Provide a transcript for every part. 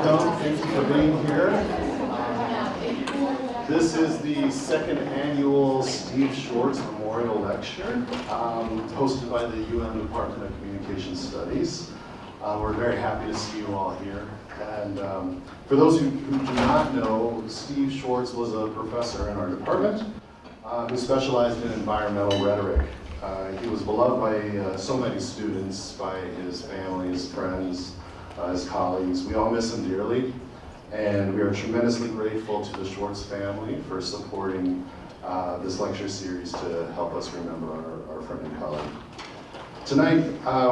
welcome. Thank you for being here. This is the second annual Steve Schwarze Memorial Lecture, hosted by the UM Department of Communication Studies. We're very happy to see you all here. And for those who do not know, Steve Schwarze was a professor in our department who specialized in environmental rhetoric. He was beloved by so many students, by his family, his friends, his colleagues. We all miss him dearly, and we are tremendously grateful to the Schwarze family for supporting this lecture series to help us remember our friend and colleague. Tonight,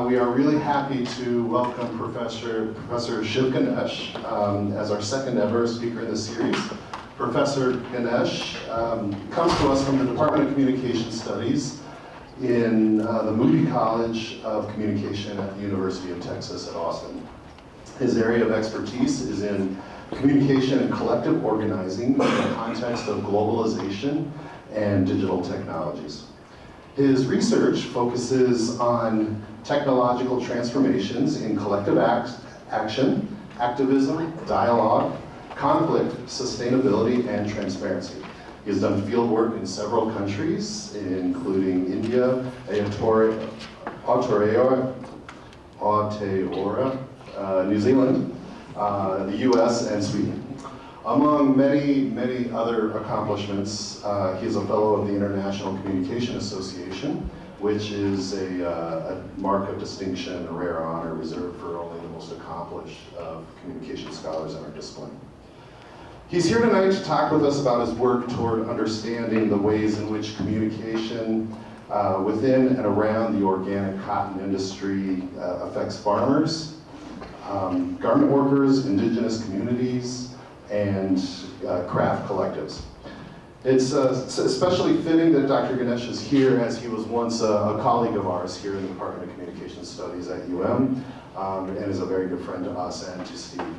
we are really happy to welcome Professor Shiv Ganesh as our second ever speaker in the series. Professor Ganesh comes to us from the Department of Communication Studies in the Moody College of Communication at the University of Texas at Austin. His area of expertise is in communication and collective organizing in the context of globalization and digital technologies. His research focuses on technological transformations in collective action, activism, dialogue, conflict, sustainability, and transparency. He has done field work in several countries, including India, Aotearoa, New Zealand, the US, and Sweden. Among many other accomplishments, he is a fellow of the International Communication Association, which is a mark of distinction, a rare honor reserved for only the most accomplished of communication scholars in our discipline. He's here tonight to talk with us about his work toward understanding the ways in which communication within and around the organic cotton industry affects farmers, garment workers, indigenous communities, and craft collectives. It's especially fitting that Dr. Ganesh is here, as he was once a colleague of ours here in the Department of Communication Studies at UM, and is a very good friend to us and to Steve.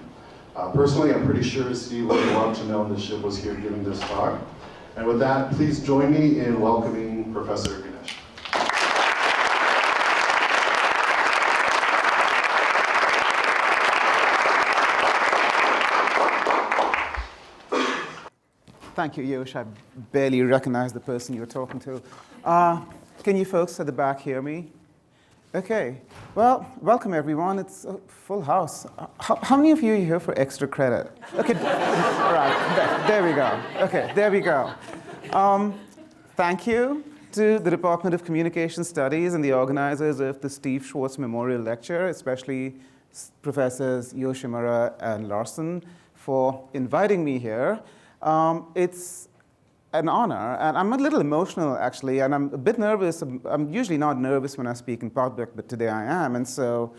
Personally, I'm pretty sure Steve would love to know that Shiv was here giving this talk. And with that, please join me in welcoming Professor Ganesh. Thank you, Yosh. I barely recognize the person you're talking to. Can you folks at the back hear me? Okay. Well, welcome everyone. It's a full house. How many of you are here for extra credit? Okay, right, there we go. Okay, there we go. Thank you to the Department of Communication Studies and the organizers of the Steve Schwarze Memorial Lecture, especially Professors Yoshimura and Larson, for inviting me here. It's an honor, and I'm a little emotional actually, and I'm a bit nervous. I'm usually not nervous when I speak in public, but today I am, and so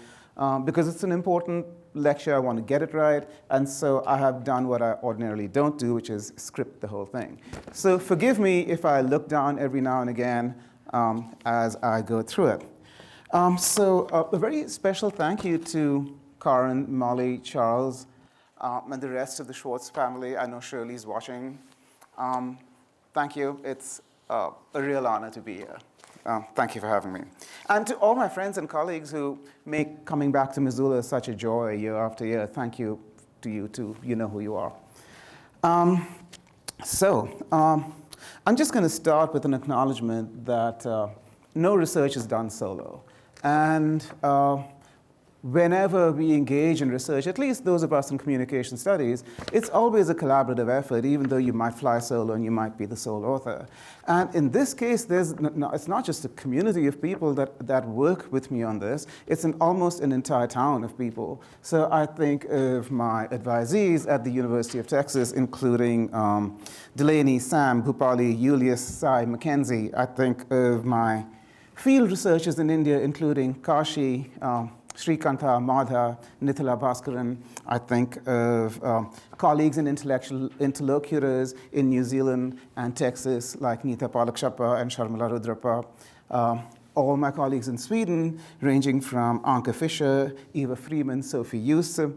because it's an important lecture, I want to get it right, and so I have done what I ordinarily don't do, which is script the whole thing. So forgive me if I look down every now and again as I go through it. A very special thank you to Karen, Molly, Charles, and the rest of the Schwarze family. I know Shirley's watching. Thank you. It's a real honor to be here. Thank you for having me. And to all my friends and colleagues who make coming back to Missoula such a joy year after year, thank you to you too. You know who you are. I'm just going to start with an acknowledgement that no research is done solo. And whenever we engage in research, at least those of us in communication studies, it's always a collaborative effort, even though you might fly solo and you might be the sole author. And in this case, it's not just a community of people that work with me on this, it's almost an entire town of people. So I think of my advisees at the University of Texas, including Delaney, Sam, Bhupali, Julius, Sai, Mackenzie. I think of my field researchers in India, including Kashi, Srikanta, Madha, Nithala Bhaskaran. I think of colleagues and intellectual interlocutors in New Zealand and Texas, like Nita Palakshappa and Sharmila Rudrappa. All my colleagues in Sweden, ranging from Anke Fischer, Eva Freeman, Sophie Yusuf,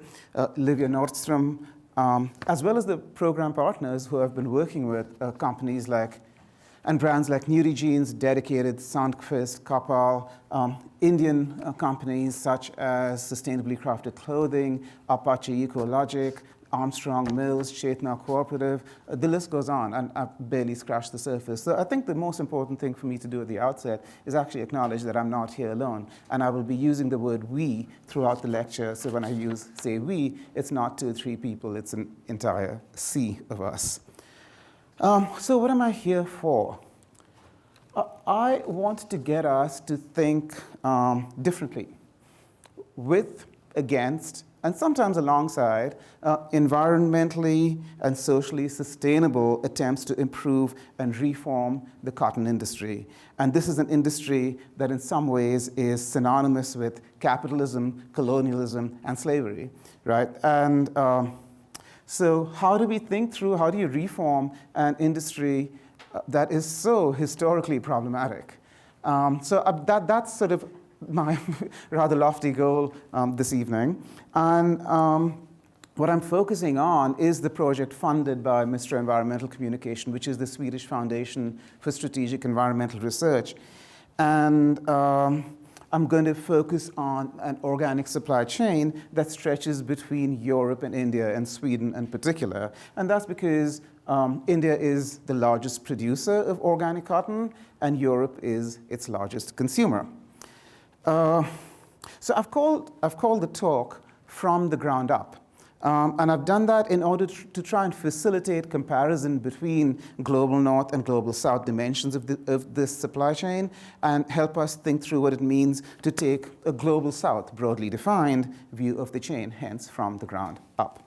Livia Nordstrom, as well as the program partners who have been working with companies like and brands like Neutrogene's, Dedicated, Sunkfist, Kapal, Indian companies such as Sustainably Crafted Clothing, Apache Ecologic, Armstrong Mills, Chetna Cooperative, the list goes on, and I've barely scratched the surface. So I think the most important thing for me to do at the outset is actually acknowledge that I'm not here alone, and I will be using the word we throughout the lecture. So when I say we, it's not 2 or 3 people, it's an entire sea of us. So what am I here for? I want to get us to think differently, with, against, and sometimes alongside environmentally and socially sustainable attempts to improve and reform the cotton industry. And this is an industry that in some ways is synonymous with capitalism, colonialism, and slavery, right? And so how do we think through, how do you reform an industry that is so historically problematic? That's sort of my rather lofty goal this evening. And what I'm focusing on is the project funded by Mr. Environmental Communication, which is the Swedish Foundation for Strategic Environmental Research. And I'm going to focus on an organic supply chain that stretches between Europe and India and Sweden in particular. And that's because India is the largest producer of organic cotton, and Europe is its largest consumer. So I've called the talk From the Ground Up. And I've done that in order to try and facilitate comparison between global north and global south dimensions of this supply chain, and help us think through what it means to take a global south, broadly defined, view of the chain, hence from the ground up.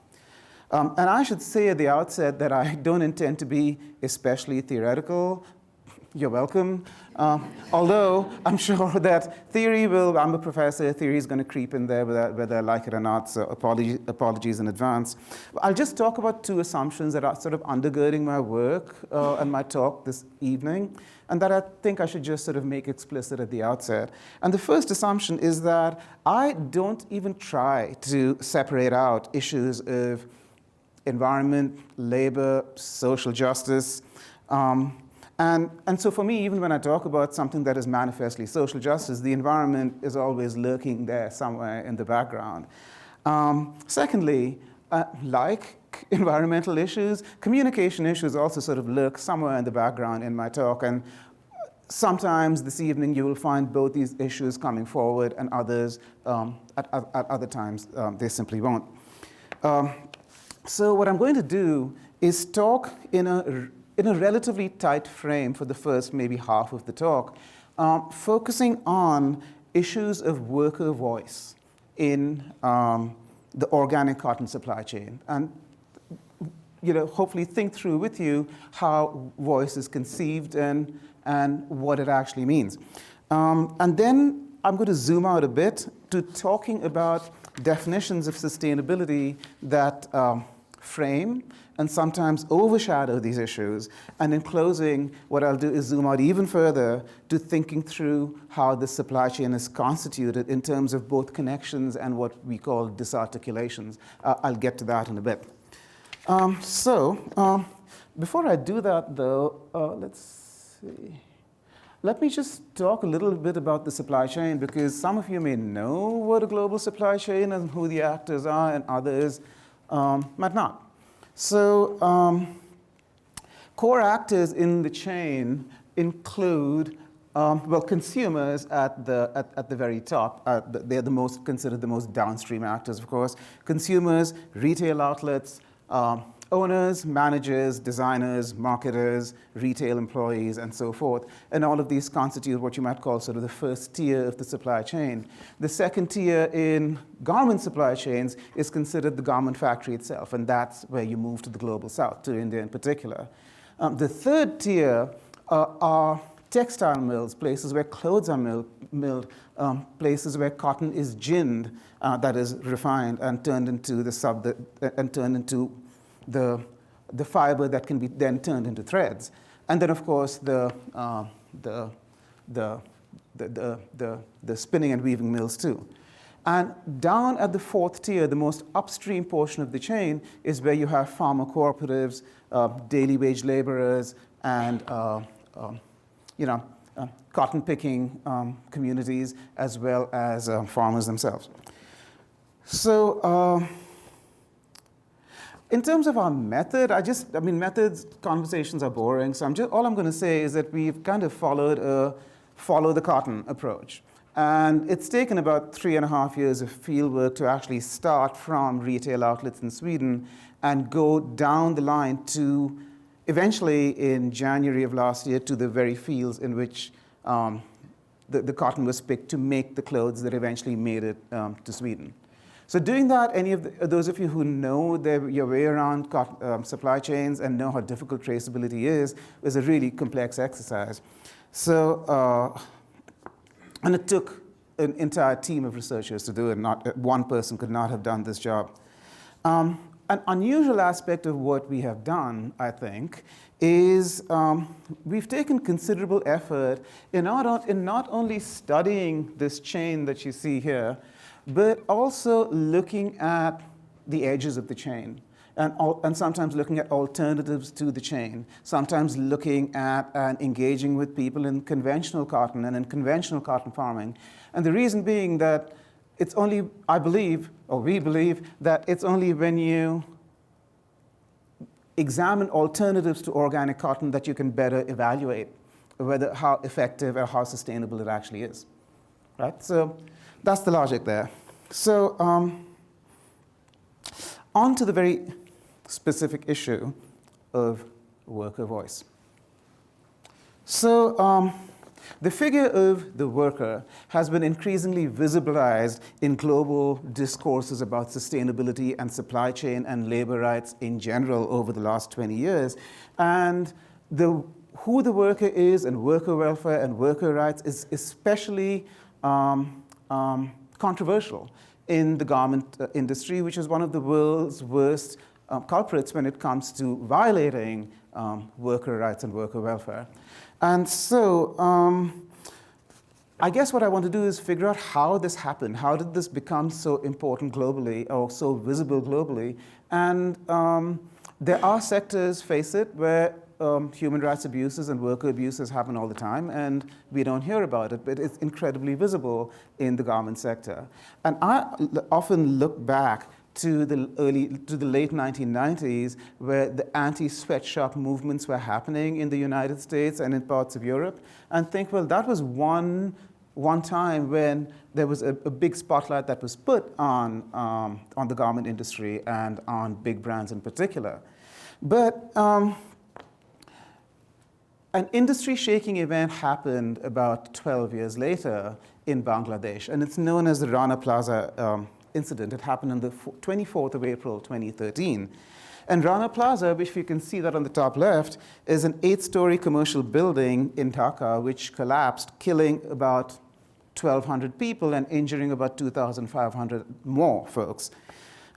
And I should say at the outset that I don't intend to be especially theoretical. You're welcome. Although I'm sure that theory will, I'm a professor, theory is going to creep in there whether I like it or not, so apologies in advance. I'll just talk about 2 assumptions that are sort of undergirding my work and my talk this evening, and that I think I should just sort of make explicit at the outset. And the first assumption is that I don't even try to separate out issues of environment, labor, social justice, and so for me, even when I talk about something that is manifestly social justice, the environment is always lurking there somewhere in the background. Secondly, like environmental issues, communication issues also sort of lurk somewhere in the background in my talk. And sometimes this evening you will find both these issues coming forward, and others, at other times, they simply won't. So what I'm going to do is talk in a relatively tight frame for the first maybe half of the talk, focusing on issues of worker voice in the organic cotton supply chain, and hopefully think through with you how voice is conceived and what it actually means. And then I'm going to zoom out a bit to talking about definitions of sustainability that frame and sometimes overshadow these issues. And in closing, what I'll do is zoom out even further to thinking through how the supply chain is constituted in terms of both connections and what we call disarticulations. I'll get to that in a bit. Before I do that, though, let's see. Let me just talk a little bit about the supply chain, because some of you may know what a global supply chain is and who the actors are, and others might not. So core actors in the chain include, consumers at the very top. They're considered the most downstream actors, of course. Consumers, retail outlets, owners, managers, designers, marketers, retail employees, and so forth. And all of these constitute what you might call sort of the first tier of the supply chain. The second tier in garment supply chains is considered the garment factory itself, and that's where you move to the global south, to India in particular. The third tier are textile mills, places where clothes are milled, places where cotton is ginned, that is refined and turned into the fiber that can be then turned into threads. And then, of course, the spinning and weaving mills too. And down at the fourth tier, the most upstream portion of the chain, is where you have farmer cooperatives, daily wage laborers, and you know, cotton picking communities as well as farmers themselves. So in terms of our method, methods, conversations are boring, so all I'm going to say is that we've kind of followed a follow the cotton approach. And it's taken about 3.5 years of field work to actually start from retail outlets in Sweden and go down the line to eventually in January of last year to the very fields in which the cotton was picked to make the clothes that eventually made it to Sweden. So doing that, those of you who know your way around supply chains and know how difficult traceability is a really complex exercise. So, and it took an entire team of researchers to do it. Not one person could not have done this job. An unusual aspect of what we have done, I think, is we've taken considerable effort in not only studying this chain that you see here, but also looking at the edges of the chain. And sometimes looking at alternatives to the chain, sometimes looking at and engaging with people in conventional cotton and in conventional cotton farming. And the reason being that it's only, I believe, or we believe, that it's only when you examine alternatives to organic cotton that you can better evaluate how effective or how sustainable it actually is, right? So that's the logic there. So on to the very specific issue of worker voice. So the figure of the worker has been increasingly visibilized in global discourses about sustainability and supply chain and labor rights in general over the last 20 years. And who the worker is and worker welfare and worker rights is especially controversial in the garment industry, which is one of the world's worst culprits when it comes to violating worker rights and worker welfare. And so I guess what I want to do is figure out how this happened. How did this become so important globally or so visible globally? And there are sectors, face it, where human rights abuses and worker abuses happen all the time, and we don't hear about it, but it's incredibly visible in the garment sector. And I often look back to the late 1990s, where the anti-sweatshop movements were happening in the United States and in parts of Europe, and think, well, that was one time when there was a big spotlight that was put on the garment industry and on big brands in particular. But an industry-shaking event happened about 12 years later in Bangladesh, and it's known as the Rana Plaza incident. It happened on the 24th of April, 2013. And Rana Plaza, which you can see that on the top left, is an 8-story commercial building in Dhaka, which collapsed, killing about 1,200 people and injuring about 2,500 more folks.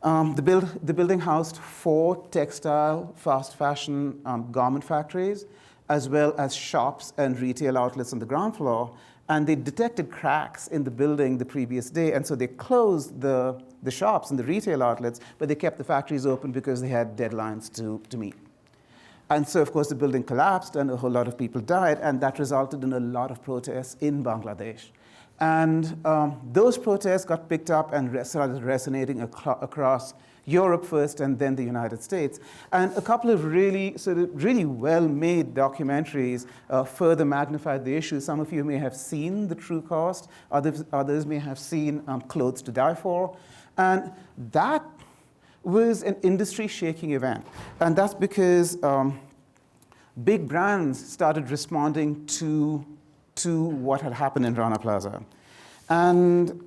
The building housed 4 textile, fast fashion garment factories, as well as shops and retail outlets on the ground floor. And they detected cracks in the building the previous day, and so they closed the shops and the retail outlets, but they kept the factories open because they had deadlines to meet. And so, of course, the building collapsed, and a whole lot of people died, and that resulted in a lot of protests in Bangladesh. And those protests got picked up and started resonating across Europe first, and then the United States. And a couple of really well-made documentaries further magnified the issue. Some of you may have seen The True Cost. Others may have seen Clothes to Die For. And that was an industry-shaking event. And that's because big brands started responding to what had happened in Rana Plaza. And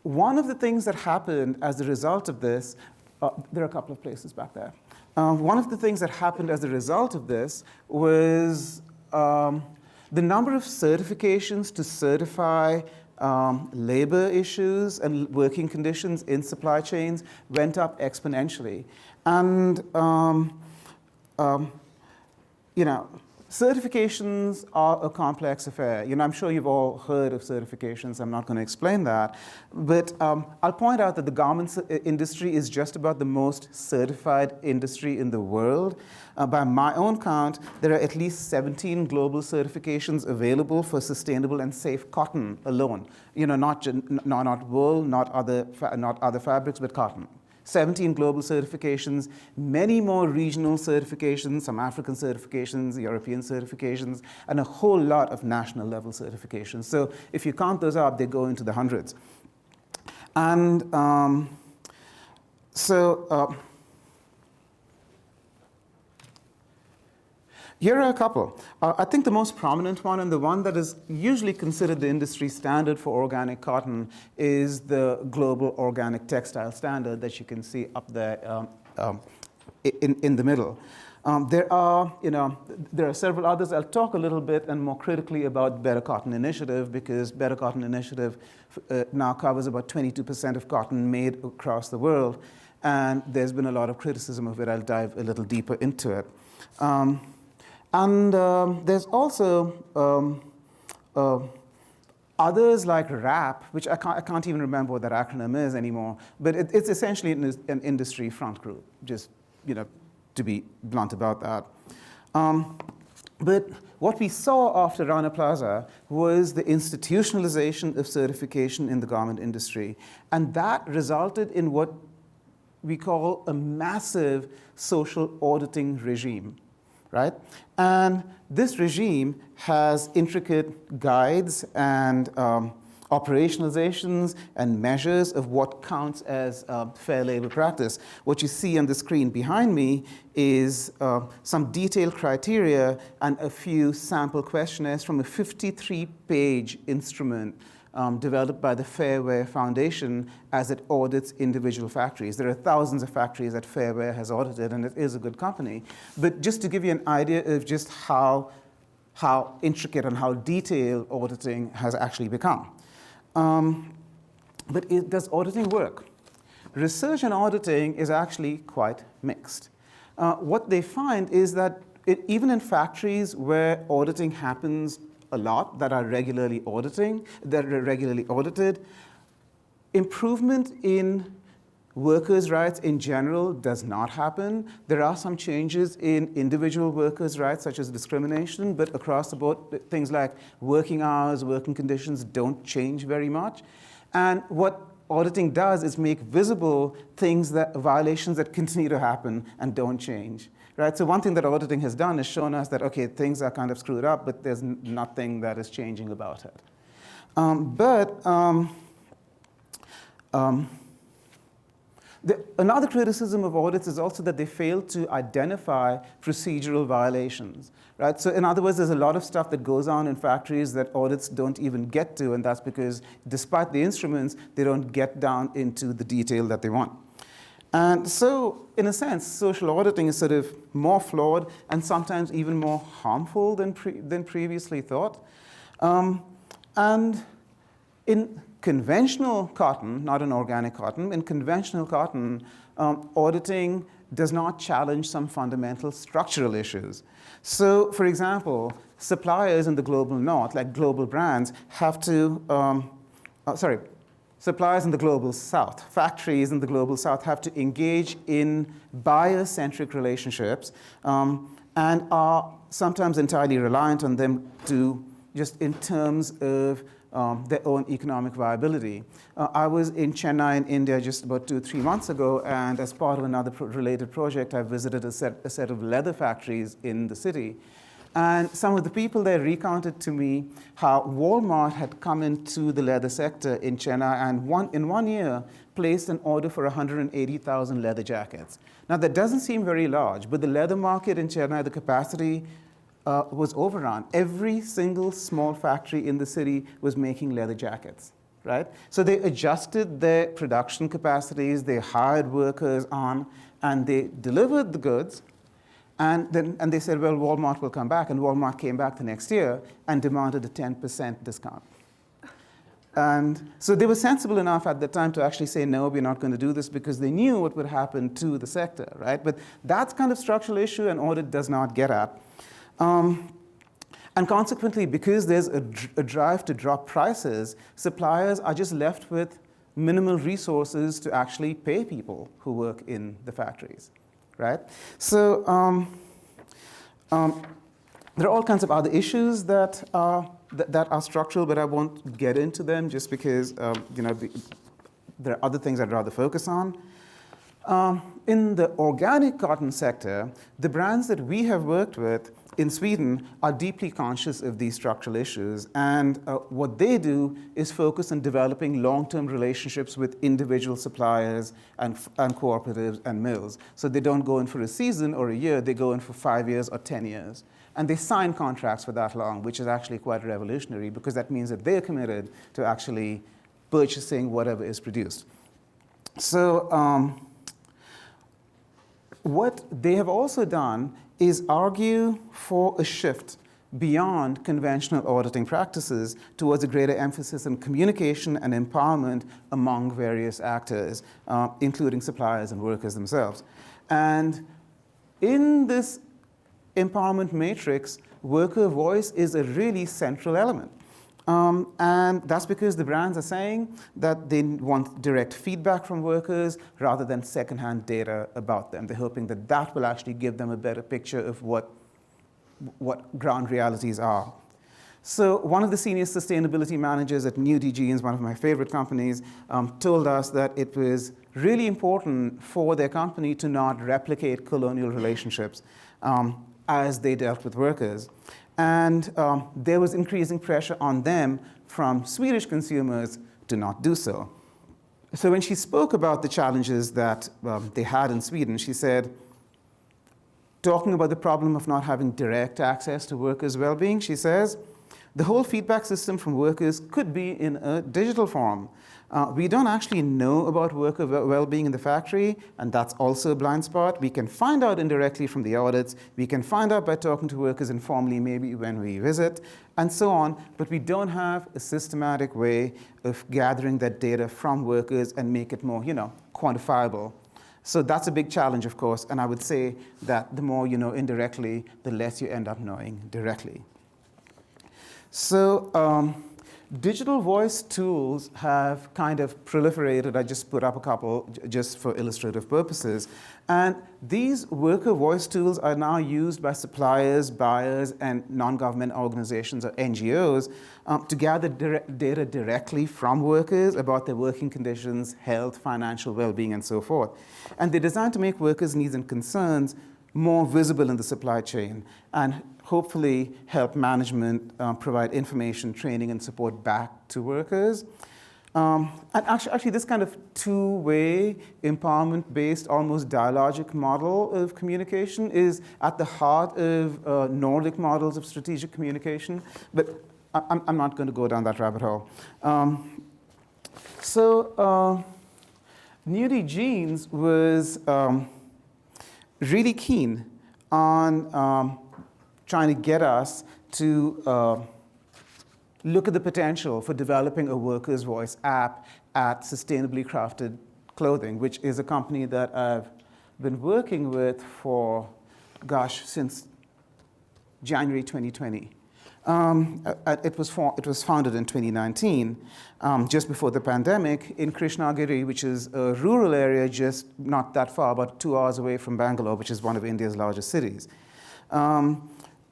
one of the things that happened as a result of this, there are a couple of places back there. One of the things that happened as a result of this was the number of certifications to certify labor issues and working conditions in supply chains went up exponentially. And Certifications are a complex affair. I'm sure you've all heard of certifications. I'm not going to explain that. But I'll point out that the garment industry is just about the most certified industry in the world. By my own count, there are at least 17 global certifications available for sustainable and safe cotton alone. Not wool, not other fabrics, but cotton. 17 global certifications, many more regional certifications, some African certifications, European certifications, and a whole lot of national level certifications. So if you count those up, they go into the hundreds. And here are a couple. I think the most prominent one, and the one that is usually considered the industry standard for organic cotton, is the Global Organic Textile Standard that you can see up there in the middle. There are several others. I'll talk a little bit and more critically about Better Cotton Initiative, because Better Cotton Initiative now covers about 22% of cotton made across the world, and there's been a lot of criticism of it. I'll dive a little deeper into it. And there's also others like RAP, which I can't even remember what that acronym is anymore, but it's essentially an industry front group, just to be blunt about that. But what we saw after Rana Plaza was the institutionalization of certification in the garment industry, and that resulted in what we call a massive social auditing regime. Right? And this regime has intricate guides and operationalizations and measures of what counts as fair labor practice. What you see on the screen behind me is some detailed criteria and a few sample questionnaires from a 53-page instrument developed by the Fairwear Foundation as it audits individual factories. There are thousands of factories that Fairwear has audited, and it is a good company. But just to give you an idea of just how intricate and how detailed auditing has actually become. But does auditing work? Research on auditing is actually quite mixed. What they find is that even in factories where auditing happens a lot, that are regularly audited, improvement in workers' rights in general does not happen. There are some changes in individual workers' rights, such as discrimination, but across the board, things like working hours, working conditions don't change very much. And what auditing does is make visible violations that continue to happen and don't change. Right? So one thing that auditing has done is shown us that, okay, things are kind of screwed up, but there's nothing that is changing about it. Another criticism of audits is also that they fail to identify procedural violations. Right? So in other words, there's a lot of stuff that goes on in factories that audits don't even get to, and that's because despite the instruments, they don't get down into the detail that they want. And so, in a sense, social auditing is sort of more flawed and sometimes even more harmful than previously thought. And in conventional cotton, not in organic cotton, in conventional cotton, auditing does not challenge some fundamental structural issues. So, for example, suppliers in the global north, like global brands, have to, suppliers in the global south, factories in the global south have to engage in buyer-centric relationships and are sometimes entirely reliant on them to just in terms of their own economic viability. I was in Chennai in India just about 2-3 months ago, and as part of another related project, I visited a set of leather factories in the city. And some of the people there recounted to me how Walmart had come into the leather sector in Chennai and in one year placed an order for 180,000 leather jackets. Now that doesn't seem very large, but the leather market in Chennai, the capacity was overrun. Every single small factory in the city was making leather jackets, right? So they adjusted their production capacities, they hired workers on, and they delivered the goods. And they said, well, Walmart will come back. And Walmart came back the next year and demanded a 10% discount. And so they were sensible enough at the time to actually say, no, we're not going to do this, because they knew what would happen to the sector, right? But that's kind of structural issue, and audit does not get at. And consequently, because there's a drive to drop prices, suppliers are just left with minimal resources to actually pay people who work in the factories, right? So there are all kinds of other issues that are structural, but I won't get into them just because there are other things I'd rather focus on. In the organic cotton sector, the brands that we have worked with in Sweden are deeply conscious of these structural issues, and what they do is focus on developing long-term relationships with individual suppliers and cooperatives and mills. So they don't go in for a season or a year, they go in for 5 years or 10 years. And they sign contracts for that long, which is actually quite revolutionary because that means that they're committed to actually purchasing whatever is produced. So what they have also done is argue for a shift beyond conventional auditing practices towards a greater emphasis on communication and empowerment among various actors, including suppliers and workers themselves. And in this empowerment matrix, worker voice is a really central element. And that's because the brands are saying that they want direct feedback from workers rather than secondhand data about them. They're hoping that that will actually give them a better picture of what ground realities are. So one of the senior sustainability managers at New Jeans, one of my favorite companies, told us that it was really important for their company to not replicate colonial relationships as they dealt with workers. And there was increasing pressure on them from Swedish consumers to not do so. So when she spoke about the challenges that they had in Sweden, she said, talking about the problem of not having direct access to workers' well-being, she says, the whole feedback system from workers could be in a digital form. We don't actually know about worker well-being in the factory, and that's also a blind spot. We can find out indirectly from the audits. We can find out by talking to workers informally, maybe when we visit, and so on. But we don't have a systematic way of gathering that data from workers and make it more, quantifiable. So that's a big challenge, of course, and I would say that the more you know indirectly, the less you end up knowing directly. So digital voice tools have kind of proliferated. I just put up a couple just for illustrative purposes. And these worker voice tools are now used by suppliers, buyers, and non-government organizations or NGOs to gather data directly from workers about their working conditions, health, financial well-being, and so forth. And they're designed to make workers' needs and concerns more visible in the supply chain and hopefully help management provide information, training, and support back to workers. And actually, this kind of two-way, empowerment-based, almost dialogic model of communication is at the heart of Nordic models of strategic communication. But I'm not going to go down that rabbit hole. New Jeans was really keen on trying to get us to look at the potential for developing a workers' voice app at Sustainably Crafted Clothing, which is a company that I've been working with for, since January 2020. It was founded in 2019, just before the pandemic, in Krishnagiri, which is a rural area just not that far, about 2 hours away from Bangalore, which is one of India's largest cities.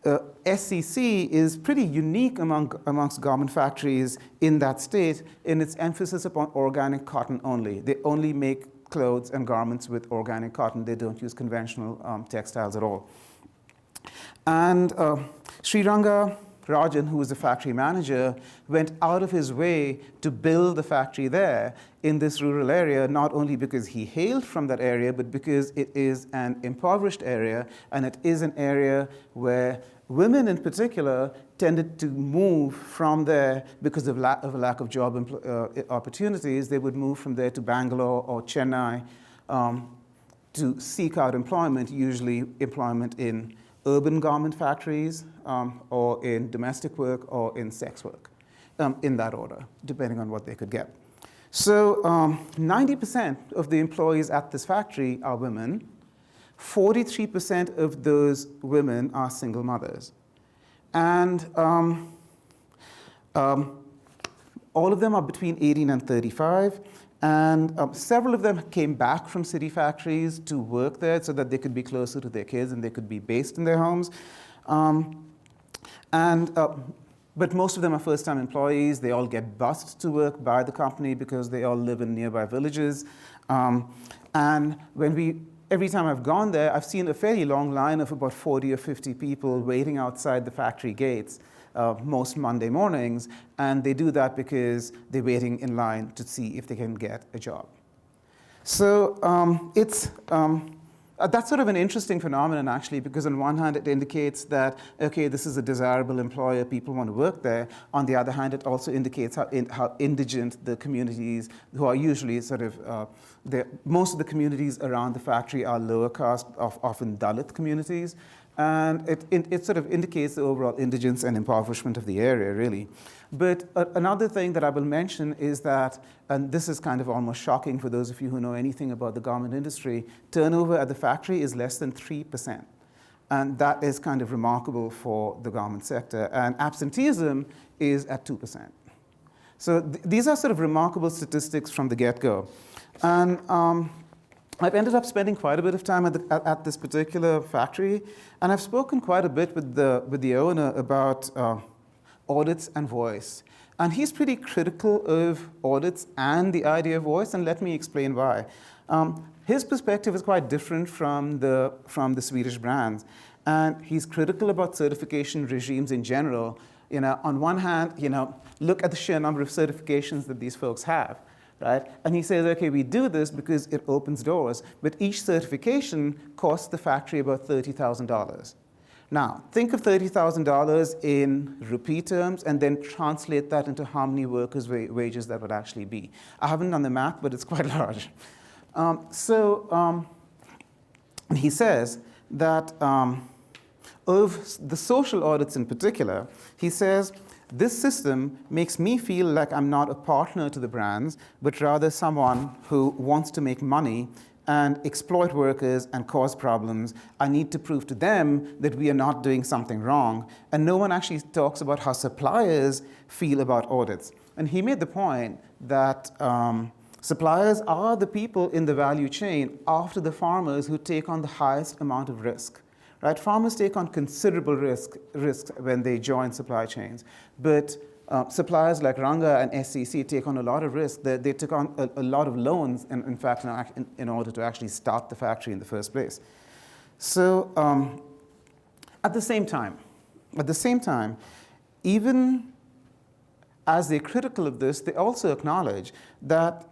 SCC is pretty unique amongst garment factories in that state in its emphasis upon organic cotton only. They only make clothes and garments with organic cotton. They don't use conventional textiles at all. And Sriranga Rajan, who was the factory manager, went out of his way to build the factory there in this rural area, not only because he hailed from that area, but because it is an impoverished area, and it is an area where women in particular tended to move from there because of lack of job opportunities. They would move from there to Bangalore or Chennai to seek out employment, usually employment in urban garment factories, or in domestic work, or in sex work, in that order, depending on what they could get. So 90% of the employees at this factory are women. 43% of those women are single mothers. And all of them are between 18 and 35. And several of them came back from city factories to work there so that they could be closer to their kids and they could be based in their homes. But most of them are first-time employees. They all get bused to work by the company because they all live in nearby villages. And every time I've gone there, I've seen a fairly long line of about 40 or 50 people waiting outside the factory gates most Monday mornings. And they do that because they're waiting in line to see if they can get a job. So that's sort of an interesting phenomenon, actually, because on one hand, it indicates that, okay, this is a desirable employer, people want to work there. On the other hand, it also indicates how indigent the communities, who are usually sort of, most of the communities around the factory are lower caste, often Dalit communities. And it sort of indicates the overall indigence and impoverishment of the area, really. But another thing that I will mention is that, and this is kind of almost shocking for those of you who know anything about the garment industry, turnover at the factory is less than 3%. And that is kind of remarkable for the garment sector. And absenteeism is at 2%. So these are sort of remarkable statistics from the get-go. And I've ended up spending quite a bit of time at this particular factory, and I've spoken quite a bit with the owner about audits and voice. And he's pretty critical of audits and the idea of voice, and let me explain why. His perspective is quite different from the Swedish brands, and he's critical about certification regimes in general. On one hand, look at the sheer number of certifications that these folks have. Right? And he says, okay, we do this because it opens doors, but each certification costs the factory about $30,000. Now, think of $30,000 in rupee terms and then translate that into how many workers' wages that would actually be. I haven't done the math, but it's quite large. He says that of the social audits in particular, he says, this system makes me feel like I'm not a partner to the brands, but rather someone who wants to make money and exploit workers and cause problems. I need to prove to them that we are not doing something wrong. And no one actually talks about how suppliers feel about audits. And he made the point that suppliers are the people in the value chain after the farmers who take on the highest amount of risk. Right? Farmers take on considerable risks when they join supply chains, but suppliers like Ranga and SCC take on a lot of risk. They took on a lot of loans, in fact, in order to actually start the factory in the first place. So at the same time, even as they're critical of this, they also acknowledge that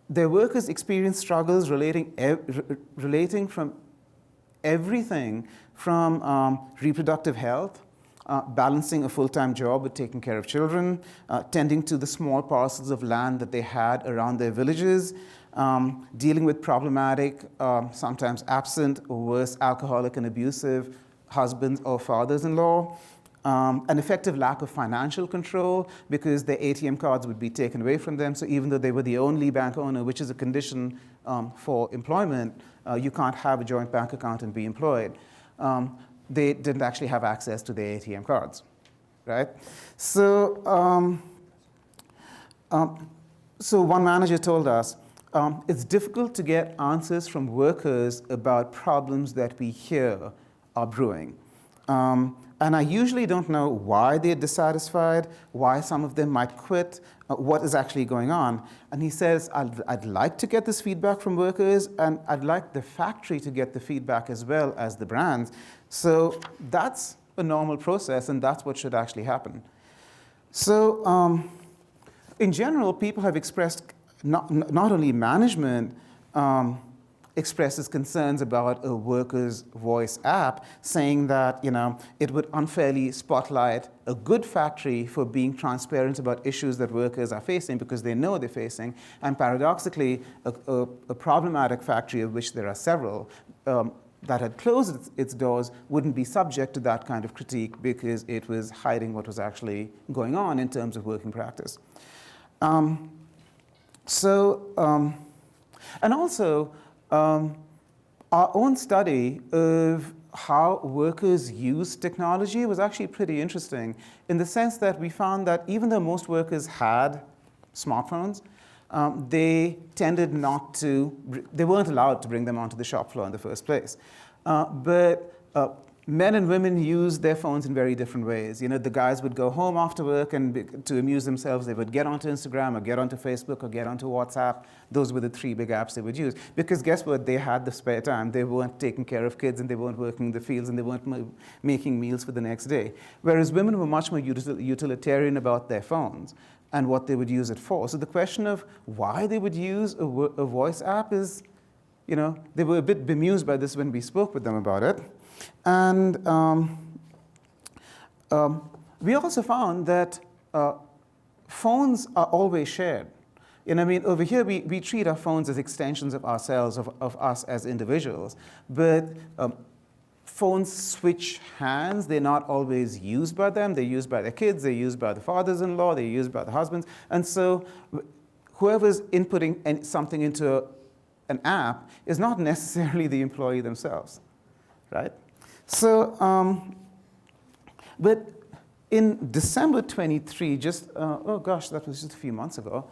their workers experience struggles relating from everything from reproductive health, balancing a full-time job with taking care of children, tending to the small parcels of land that they had around their villages, dealing with problematic, sometimes absent or worse, alcoholic and abusive husbands or fathers-in-law, an effective lack of financial control because their ATM cards would be taken away from them. So even though they were the only bank owner, which is a condition for employment, you can't have a joint bank account and be employed. They didn't actually have access to their ATM cards, right? So, so one manager told us, it's difficult to get answers from workers about problems that we hear are brewing. And I usually don't know why they're dissatisfied, why some of them might quit, what is actually going on. And he says, I'd like to get this feedback from workers, and I'd like the factory to get the feedback as well as the brands. So that's a normal process, and that's what should actually happen. So in general, people have expressed, not only management, expresses concerns about a workers' voice app, saying that it would unfairly spotlight a good factory for being transparent about issues that workers are facing because they know they're facing, and paradoxically, a problematic factory, of which there are several, that had closed its doors wouldn't be subject to that kind of critique because it was hiding what was actually going on in terms of working practice. And also, our own study of how workers use technology was actually pretty interesting in the sense that we found that even though most workers had smartphones, they tended not to, they weren't allowed to bring them onto the shop floor in the first place. But men and women used their phones in very different ways. You know, the guys would go home after work and to amuse themselves, they would get onto Instagram or get onto Facebook or get onto WhatsApp. Those were the three big apps they would use. Because guess what? They had the spare time. They weren't taking care of kids and they weren't working in the fields and they weren't making meals for the next day. Whereas women were much more utilitarian about their phones and what they would use it for. So the question of why they would use a voice app is, you know, they were a bit bemused by this when we spoke with them about it. And we also found that phones are always shared. You know, I mean, over here we treat our phones as extensions of ourselves, of us as individuals. But phones switch hands. They're not always used by them. They're used by their kids. They're used by the fathers-in-law. They're used by the husbands. And so whoever's inputting something into an app is not necessarily the employee themselves, right? So, but in December 23, just, oh gosh, that was just a few months ago,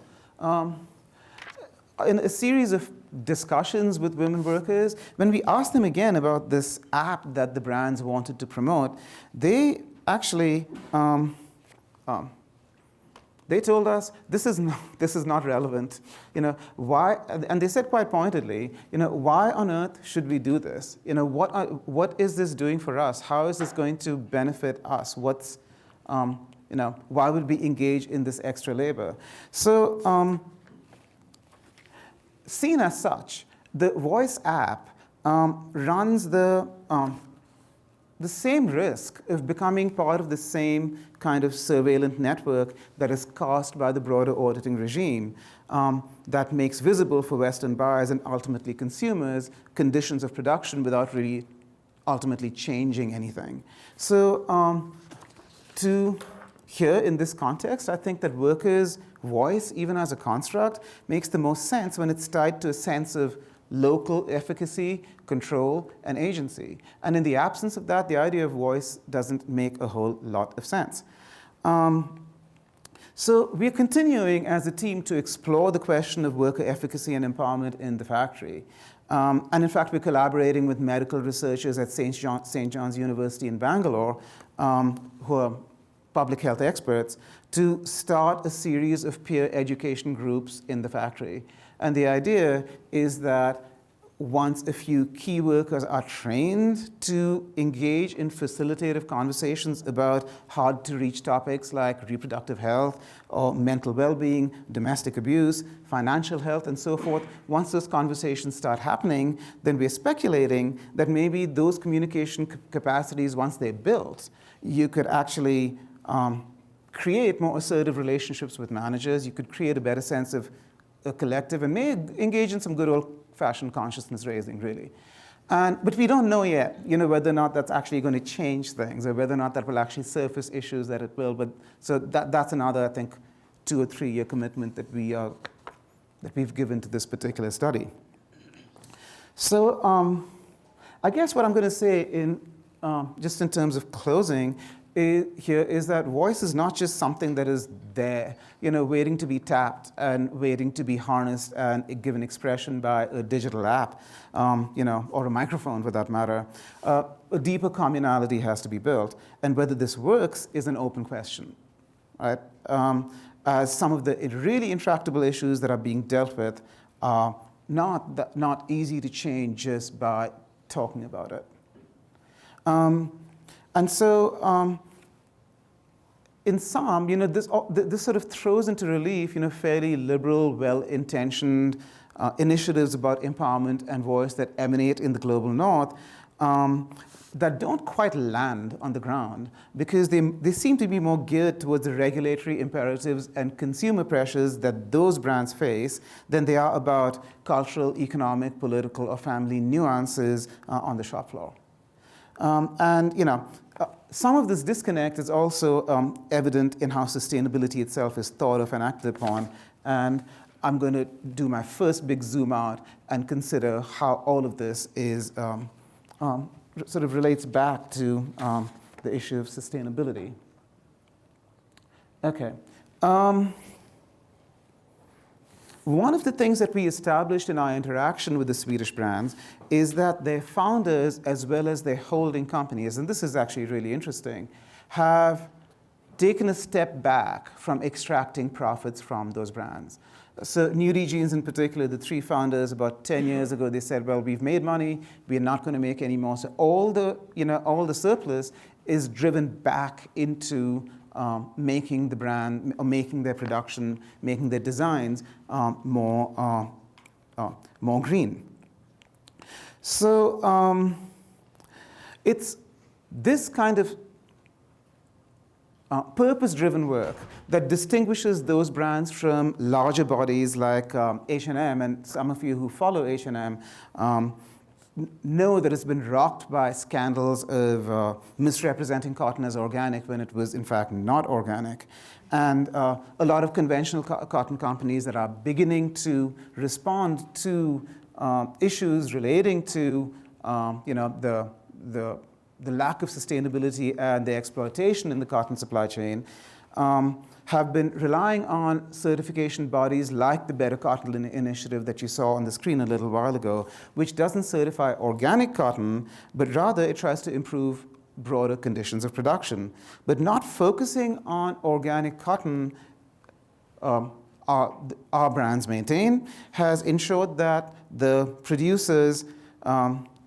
in a series of discussions with women workers, when we asked them again about this app that the brands wanted to promote, they actually, they told us this is not relevant. You know, why? And they said quite pointedly, you know, why on earth should we do this? You know, what is this doing for us? How is this going to benefit us? What's, you know, why would we engage in this extra labor? So, seen as such, the voice app runs the same risk of becoming part of the same kind of surveillance network that is caused by the broader auditing regime that makes visible for Western buyers and ultimately consumers conditions of production without really ultimately changing anything. So here in this context, I think that workers' voice, even as a construct, makes the most sense when it's tied to a sense of local efficacy, control, and agency. And in the absence of that, the idea of voice doesn't make a whole lot of sense. So we're continuing as a team to explore the question of worker efficacy and empowerment in the factory. And in fact, we're collaborating with medical researchers at St. John's University in Bangalore, who are public health experts, to start a series of peer education groups in the factory. And the idea is that once a few key workers are trained to engage in facilitative conversations about hard-to-reach topics like reproductive health or mental well-being, domestic abuse, financial health, and so forth, once those conversations start happening, then we're speculating that maybe those communication capacities, once they're built, you could actually create more assertive relationships with managers. You could create a better sense of a collective and may engage in some good old-fashioned consciousness raising, really. But we don't know yet, you know, whether or not that's actually going to change things or whether or not that will actually surface issues that it will. But so that's another, I think, 2 or 3 year commitment that we've given to this particular study. So I guess what I'm going to say just in terms of closing here is that voice is not just something that is there, you know, waiting to be tapped and waiting to be harnessed and given expression by a digital app, you know, or a microphone for that matter. A deeper communality has to be built, and whether this works is an open question, right? As some of the really intractable issues that are being dealt with are not easy to change just by talking about it. And so, in sum, you know, this sort of throws into relief, you know, fairly liberal, well-intentioned initiatives about empowerment and voice that emanate in the global north that don't quite land on the ground because they seem to be more geared towards the regulatory imperatives and consumer pressures that those brands face than they are about cultural, economic, political, or family nuances on the shop floor. And, you know, some of this disconnect is also evident in how sustainability itself is thought of and acted upon. And I'm going to do my first big zoom out and consider how all of this is sort of relates back to the issue of sustainability. Okay. One of the things that we established in our interaction with the Swedish brands is that their founders, as well as their holding companies, and this is actually really interesting, have taken a step back from extracting profits from those brands. So Nudie Jeans in particular, the three founders, about 10 years ago, they said, well, we've made money, we're not going to make any more. So all the surplus is driven back into making the brand, or making their production, making their designs more green. So it's this kind of purpose-driven work that distinguishes those brands from larger bodies like H&M, and some of you who follow H&M know that it's been rocked by scandals of misrepresenting cotton as organic when it was in fact not organic. And a lot of conventional cotton companies that are beginning to respond to issues relating to the lack of sustainability and the exploitation in the cotton supply chain have been relying on certification bodies like the Better Cotton Initiative that you saw on the screen a little while ago, which doesn't certify organic cotton, but rather it tries to improve broader conditions of production. But not focusing on organic cotton, our brands maintain, has ensured that the producers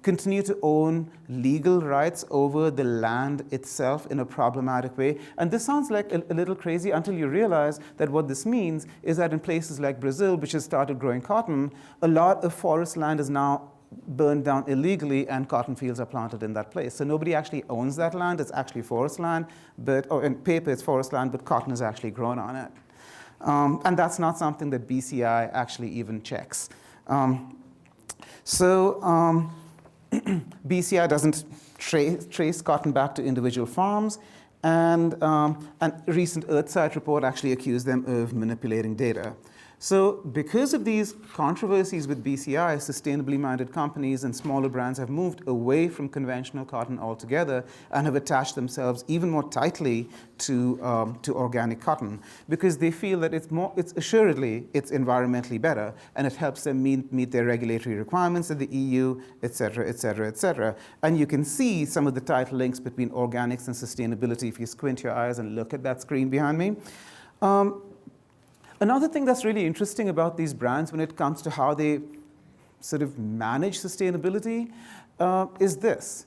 continue to own legal rights over the land itself in a problematic way. And this sounds like a little crazy until you realize that what this means is that in places like Brazil, which has started growing cotton, a lot of forest land is now burned down illegally and cotton fields are planted in that place. So nobody actually owns that land, it's actually forest land, or in paper it's forest land, but cotton is actually grown on it. And that's not something that BCI actually even checks. BCI doesn't trace cotton back to individual farms, and a recent Earthside report actually accused them of manipulating data. So because of these controversies with BCI, sustainably minded companies and smaller brands have moved away from conventional cotton altogether and have attached themselves even more tightly to organic cotton, because they feel that it's environmentally better and it helps them meet their regulatory requirements in the EU, et cetera, et cetera, et cetera. And you can see some of the tight links between organics and sustainability if you squint your eyes and look at that screen behind me. Another thing that's really interesting about these brands when it comes to how they sort of manage sustainability is this.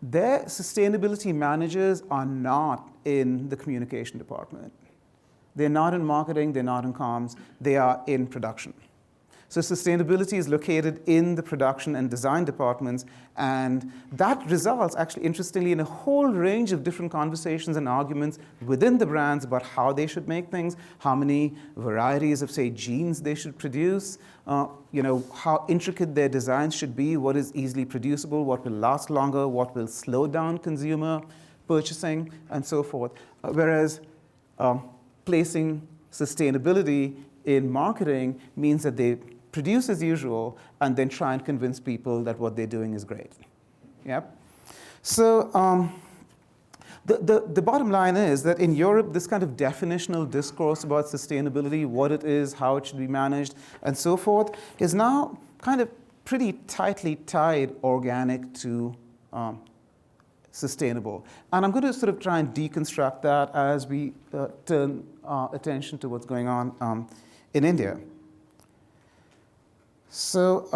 Their sustainability managers are not in the communication department. They're not in marketing, they're not in comms, they are in production. So sustainability is located in the production and design departments, and that results, actually, interestingly, in a whole range of different conversations and arguments within the brands about how they should make things, how many varieties of, say, jeans they should produce, how intricate their designs should be, what is easily producible, what will last longer, what will slow down consumer purchasing, and so forth. Whereas placing sustainability in marketing means that they produce as usual and then try and convince people that what they're doing is great. Yep. So the bottom line is that in Europe, this kind of definitional discourse about sustainability, what it is, how it should be managed, and so forth, is now kind of pretty tightly tied organic to sustainable. And I'm going to sort of try and deconstruct that as we turn our attention to what's going on in India. So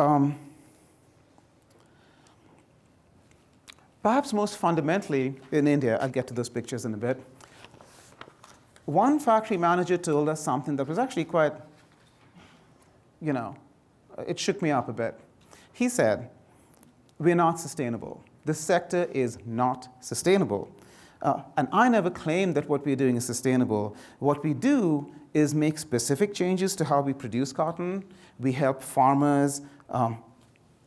perhaps most fundamentally in India, I'll get to those pictures in a bit, one factory manager told us something that was actually quite, it shook me up a bit. He said, we're not sustainable. This sector is not sustainable. And I never claimed that what we're doing is sustainable. What we do is make specific changes to how we produce cotton. We help farmers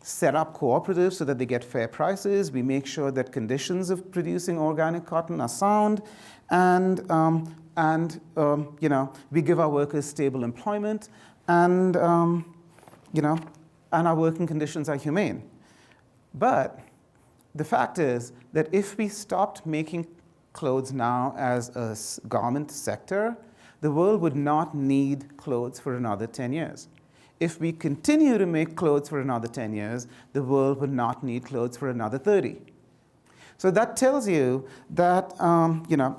set up cooperatives so that they get fair prices. We make sure that conditions of producing organic cotton are sound. And we give our workers stable employment. And, and our working conditions are humane. But the fact is that if we stopped making clothes now as a garment sector, the world would not need clothes for another 10 years. If we continue to make clothes for another 10 years, the world would not need clothes for another 30. So that tells you that,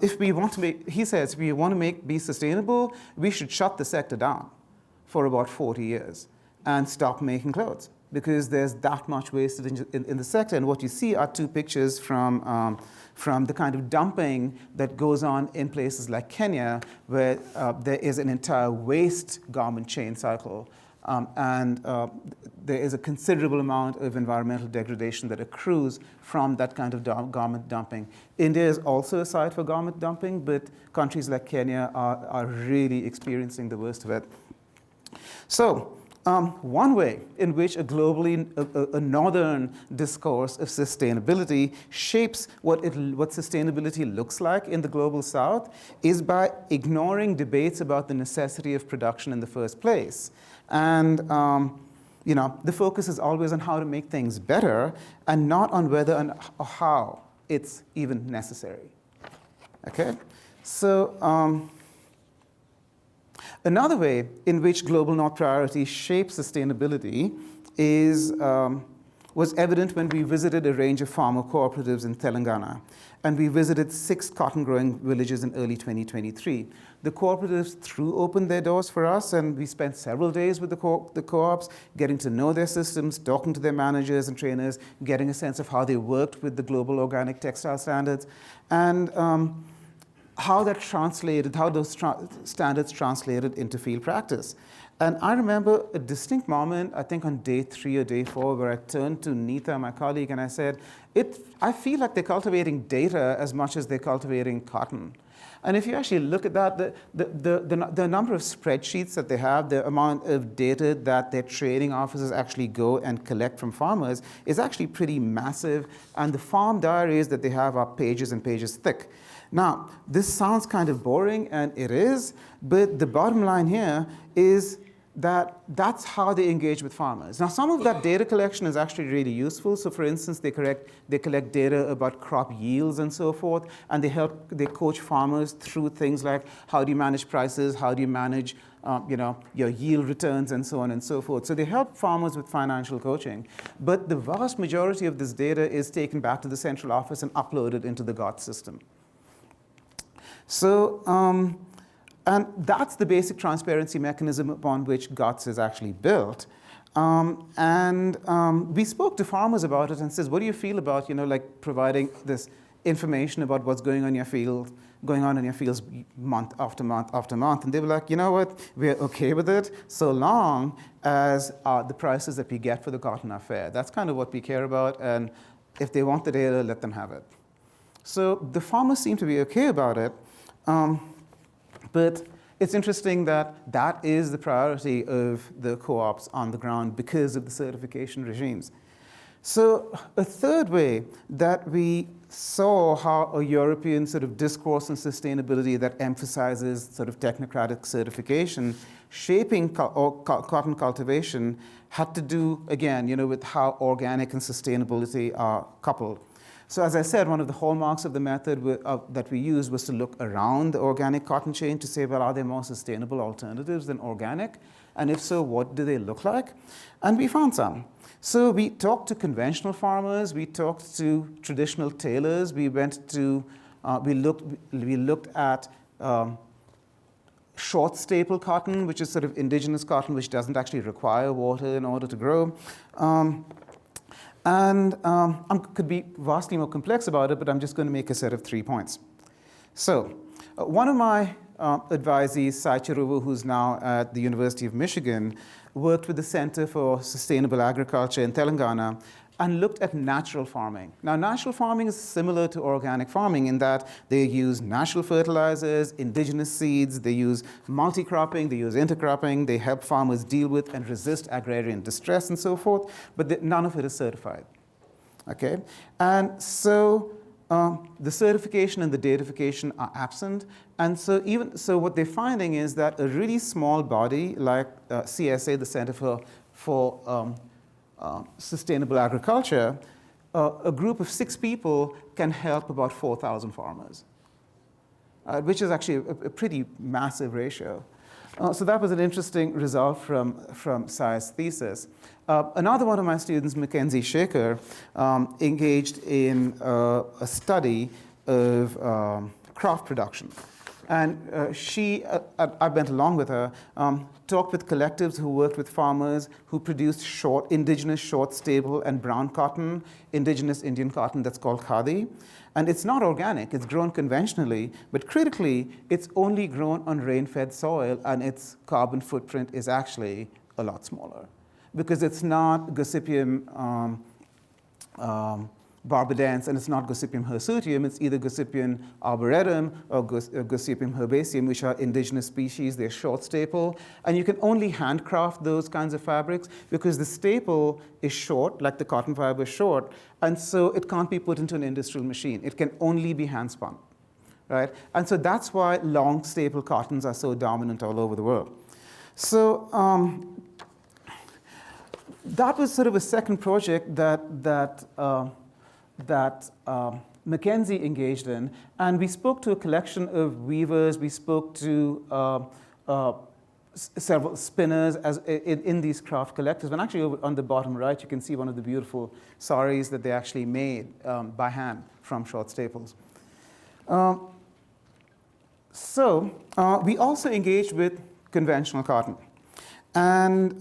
if we want to make, he says, if we want to be sustainable, we should shut the sector down for about 40 years and stop making clothes, because there's that much wasted in the sector. And what you see are two pictures from the kind of dumping that goes on in places like Kenya, where there is an entire waste garment chain cycle. There is a considerable amount of environmental degradation that accrues from that kind of garment dumping. India is also a site for garment dumping, but countries like Kenya are really experiencing the worst of it. So one way in which a northern discourse of sustainability shapes what sustainability looks like in the global south is by ignoring debates about the necessity of production in the first place. And the focus is always on how to make things better and not on whether or how it's even necessary. Okay? So another way in which global north priorities shape sustainability was evident when we visited a range of farmer cooperatives in Telangana. And we visited 6 cotton-growing villages in early 2023. The cooperatives threw open their doors for us, and we spent several days with the co-ops, getting to know their systems, talking to their managers and trainers, getting a sense of how they worked with the global organic textile standards, and how those standards translated into field practice. And I remember a distinct moment, I think on day 3 or day 4, where I turned to Neeta, my colleague, and I said, I feel like they're cultivating data as much as they're cultivating cotton. And if you actually look at that, the number of spreadsheets that they have, the amount of data that their trading officers actually go and collect from farmers is actually pretty massive. And the farm diaries that they have are pages and pages thick. Now, this sounds kind of boring, and it is, but the bottom line here is that's how they engage with farmers. Now, some of that data collection is actually really useful. So, for instance, they collect data about crop yields and so forth, and they coach farmers through things like how do you manage prices, how do you manage your yield returns, and so on and so forth. So they help farmers with financial coaching. But the vast majority of this data is taken back to the central office and uploaded into the GOTS system. So, and that's the basic transparency mechanism upon which GOTS is actually built. We spoke to farmers about it and says, what do you feel about, providing this information about what's going on in your fields month after month after month? And they were like, you know what, we're okay with it so long as the prices that we get for the cotton are fair. That's kind of what we care about, and if they want the data, let them have it. So the farmers seem to be okay about it. But it's interesting that is the priority of the co-ops on the ground because of the certification regimes. So a third way that we saw how a European sort of discourse on sustainability that emphasizes sort of technocratic certification shaping cotton cultivation had to do, again, with how organic and sustainability are coupled. So as I said, one of the hallmarks of the method that we used was to look around the organic cotton chain to say, well, are there more sustainable alternatives than organic? And if so, what do they look like? And we found some. So we talked to conventional farmers, we talked to traditional tailors, we looked at short staple cotton, which is sort of indigenous cotton, which doesn't actually require water in order to grow. Could be vastly more complex about it, but I'm just going to make a set of 3 points. So one of my advisees, Sai Chiruvu, who's now at the University of Michigan, worked with the Center for Sustainable Agriculture in Telangana and looked at natural farming. Now, natural farming is similar to organic farming in that they use natural fertilizers, indigenous seeds, they use multi-cropping, they use intercropping, they help farmers deal with and resist agrarian distress and so forth, but none of it is certified. Okay? And so the certification and the datification are absent. And so what they're finding is that a really small body like CSA, the Center for Sustainable Agriculture, a group of 6 people can help about 4,000 farmers, which is actually a pretty massive ratio. So that was an interesting result from Sai's thesis. Another one of my students, Mackenzie Shaker, engaged in a study of craft production. And I went along with her, talked with collectives who worked with farmers who produced indigenous short, stable, and brown cotton, indigenous Indian cotton that's called khadi. And it's not organic, it's grown conventionally, but critically, it's only grown on rain-fed soil, and its carbon footprint is actually a lot smaller because it's not Gossypium barbadense, and it's not Gossypium hirsutum, it's either Gossypium arboretum or Gossypium herbaceum, which are indigenous species. They're short staple, and you can only handcraft those kinds of fabrics because the staple is short, like the cotton fiber is short, and so it can't be put into an industrial machine. It can only be hand spun, right? And so that's why long staple cottons are so dominant all over the world. So that was sort of a second project that Mackenzie engaged in, and we spoke to a collection of weavers. We spoke to several spinners in these craft collectives. And actually, over on the bottom right, you can see one of the beautiful saris that they actually made by hand from short staples. So we also engaged with conventional cotton, and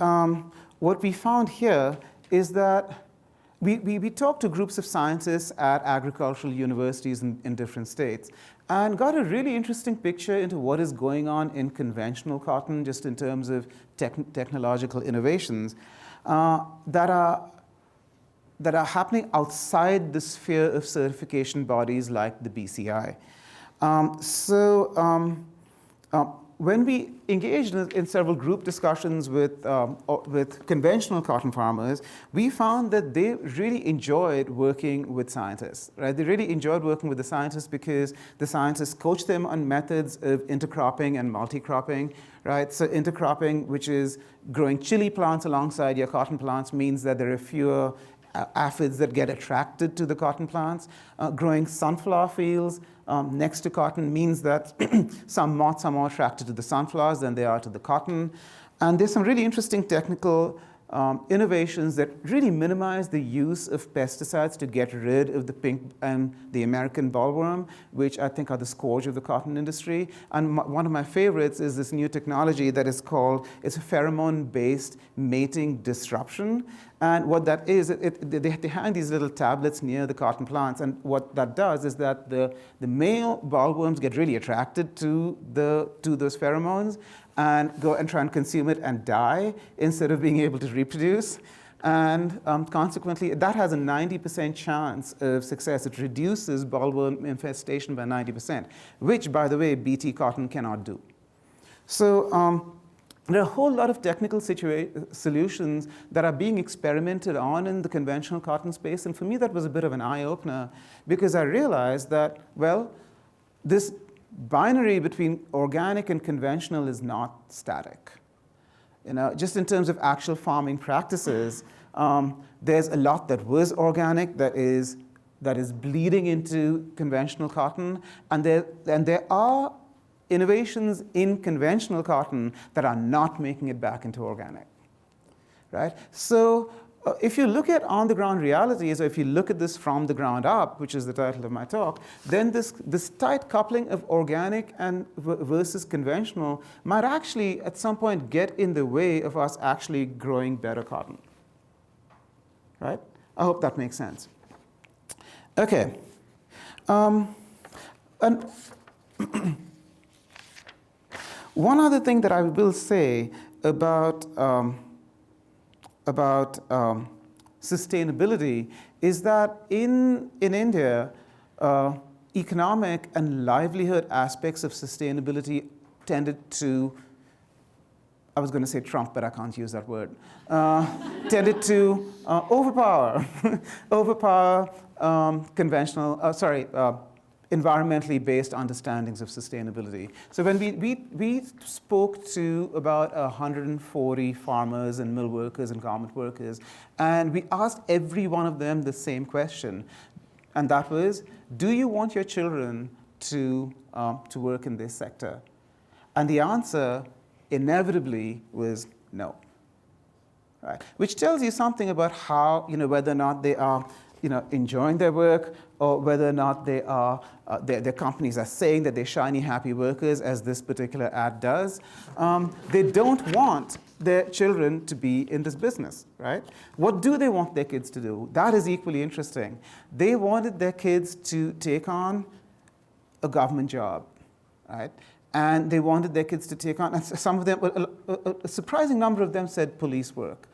what we found here is that we talked to groups of scientists at agricultural universities in different states and got a really interesting picture into what is going on in conventional cotton, just in terms of technological innovations that are happening outside the sphere of certification bodies like the BCI. When we engaged in several group discussions with conventional cotton farmers, we found that they really enjoyed working with scientists, right? They really enjoyed working with the scientists because the scientists coached them on methods of intercropping and multi-cropping, right? So intercropping, which is growing chili plants alongside your cotton plants, means that there are fewer aphids that get attracted to the cotton plants. Growing sunflower fields next to cotton means that some moths are more attracted to the sunflowers than they are to the cotton. And there's some really interesting technical innovations that really minimize the use of pesticides to get rid of the pink and the American bollworm, which I think are the scourge of the cotton industry. And one of my favorites is this new technology that is called, it's a pheromone-based mating disruption. And what that is, they hang these little tablets near the cotton plants, and what that does is that the male bollworms get really attracted to those pheromones and go and try and consume it and die instead of being able to reproduce. And consequently, that has a 90% chance of success. It reduces bollworm infestation by 90%, which, by the way, BT cotton cannot do. So there are a whole lot of technical solutions that are being experimented on in the conventional cotton space. And for me, that was a bit of an eye-opener because I realized that, well, this binary between organic and conventional is not static. Just in terms of actual farming practices, there's a lot that was organic that is bleeding into conventional cotton, and there are innovations in conventional cotton that are not making it back into organic, right? So if you look at on-the-ground realities, or if you look at this from the ground up, which is the title of my talk, then this tight coupling of organic and versus conventional might actually at some point get in the way of us actually growing better cotton, right? I hope that makes sense. Okay. And one other thing that I will say about sustainability is that in India, economic and livelihood aspects of sustainability tended to, I was going to say Trump, but I can't use that word, tended to overpower environmentally based understandings of sustainability. So when we spoke to about 140 farmers and mill workers and garment workers, and we asked every one of them the same question, and that was, do you want your children to work in this sector? And the answer inevitably was no. Right? Which tells you something about how, whether or not they are, enjoying their work, or whether or not they are, their companies are saying that they're shiny, happy workers, as this particular ad does. They don't want their children to be in this business, right? What do they want their kids to do? That is equally interesting. They wanted their kids to take on a government job, right? And they wanted their kids to take on, and some of them, a surprising number of them said police work.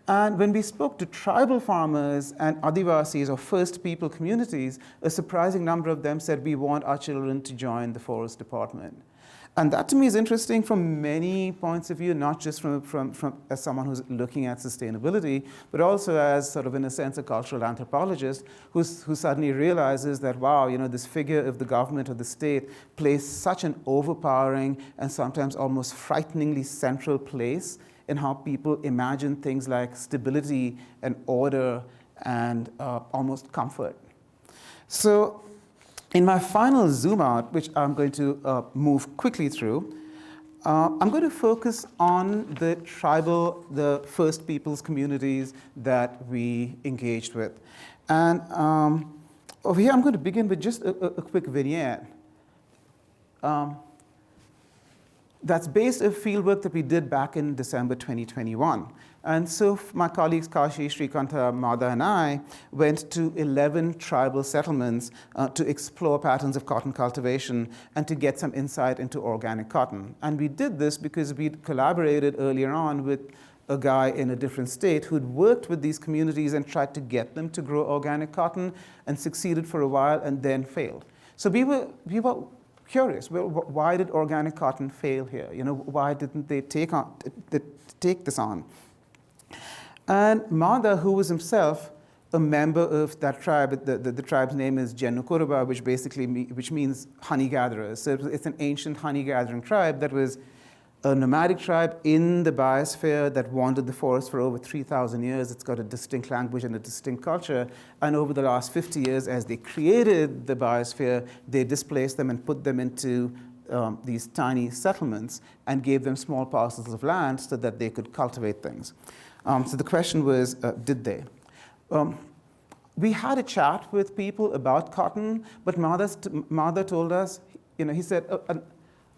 And when we spoke to tribal farmers and Adivasis or First People communities, a surprising number of them said, we want our children to join the forest department. And that to me is interesting from many points of view, not just from as someone who's looking at sustainability, but also as sort of, in a sense, a cultural anthropologist who suddenly realizes that, wow, this figure of the government or the state plays such an overpowering and sometimes almost frighteningly central place in how people imagine things like stability and order and almost comfort. So in my final zoom out, which I'm going to move quickly through, I'm going to focus on the First Peoples communities that we engaged with. And over here, I'm going to begin with just a quick vignette. That's based on fieldwork that we did back in December 2021. And so my colleagues Kashi, Shrikanta, Madha, and I went to 11 tribal settlements to explore patterns of cotton cultivation and to get some insight into organic cotton. And we did this because we'd collaborated earlier on with a guy in a different state who'd worked with these communities and tried to get them to grow organic cotton and succeeded for a while and then failed. So we were curious, well, why did organic cotton fail here? Why didn't they take this on? And Madha, who was himself a member of that tribe, the tribe's name is Jenukuruba, which means honey gatherers. So it's an ancient honey gathering tribe that was a nomadic tribe in the biosphere that wandered the forest for over 3,000 years. It's got a distinct language and a distinct culture. And over the last 50 years, as they created the biosphere, they displaced them and put them into these tiny settlements and gave them small parcels of land so that they could cultivate things. So the question was, did they? We had a chat with people about cotton, but Madha told us, he said,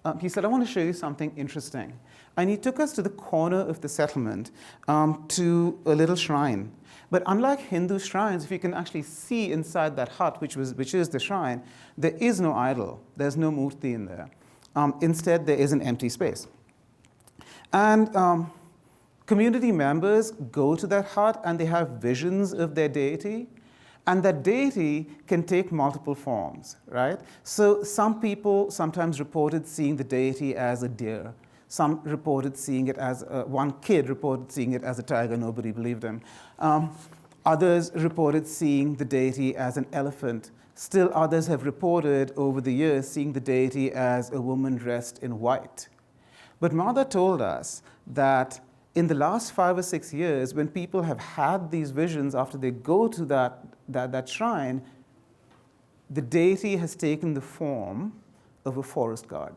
I want to show you something interesting. And he took us to the corner of the settlement to a little shrine. But unlike Hindu shrines, if you can actually see inside that hut, which is the shrine, there is no idol. There's no murti in there. Instead, there is an empty space. And community members go to that hut and they have visions of their deity. And that deity can take multiple forms, right? So some people sometimes reported seeing the deity as a deer. Some reported seeing it as, one kid reported seeing it as a tiger, nobody believed him. Others reported seeing the deity as an elephant. Still others have reported over the years seeing the deity as a woman dressed in white. But Madha told us that in the last 5 or 6 years, when people have had these visions after they go to that shrine, the deity has taken the form of a forest god.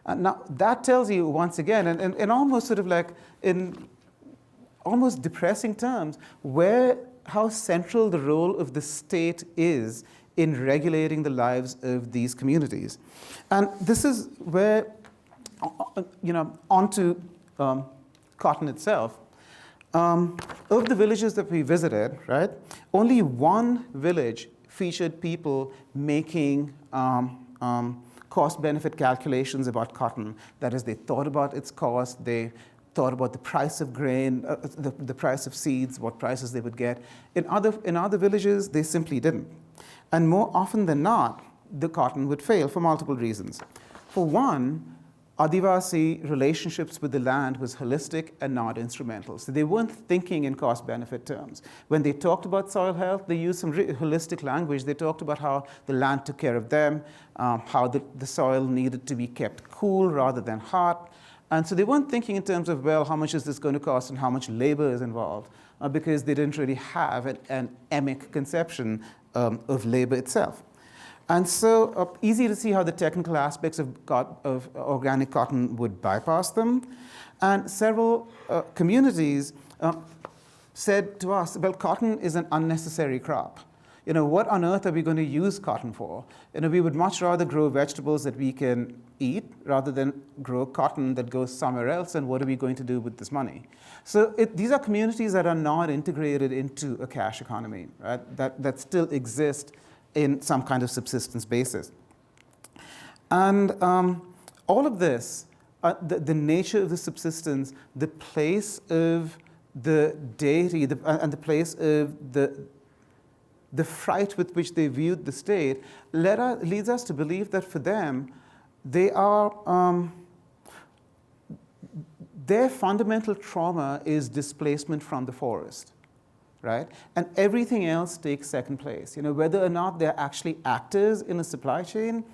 And now that tells you once again, and almost sort of like in almost depressing terms, how central the role of the state is in regulating the lives of these communities. And this is where, onto cotton itself. Of the villages that we visited, right, only one village featured people making cost-benefit calculations about cotton. That is, they thought about its cost, they thought about the price of grain, the price of seeds, what prices they would get. In other villages, they simply didn't. And more often than not, the cotton would fail for multiple reasons. For one, Adivasi relationships with the land was holistic and not instrumental. So they weren't thinking in cost-benefit terms. When they talked about soil health, they used some holistic language. They talked about how the land took care of them, how the soil needed to be kept cool rather than hot. And so they weren't thinking in terms of, well, how much is this going to cost and how much labor is involved, because they didn't really have an emic conception of labor itself. And so easy to see how the technical aspects of organic cotton would bypass them. And several communities said to us, well, cotton is an unnecessary crop. What on earth are we going to use cotton for? We would much rather grow vegetables that we can eat rather than grow cotton that goes somewhere else, and what are we going to do with this money? So these are communities that are not integrated into a cash economy, right? That still exist in some kind of subsistence basis. And all of this, the nature of the subsistence, the place of the deity, and the place of the fright with which they viewed the state, leads us to believe that for them, their fundamental trauma is displacement from the forest. Right? And everything else takes second place. Whether or not they're actually actors in a supply chain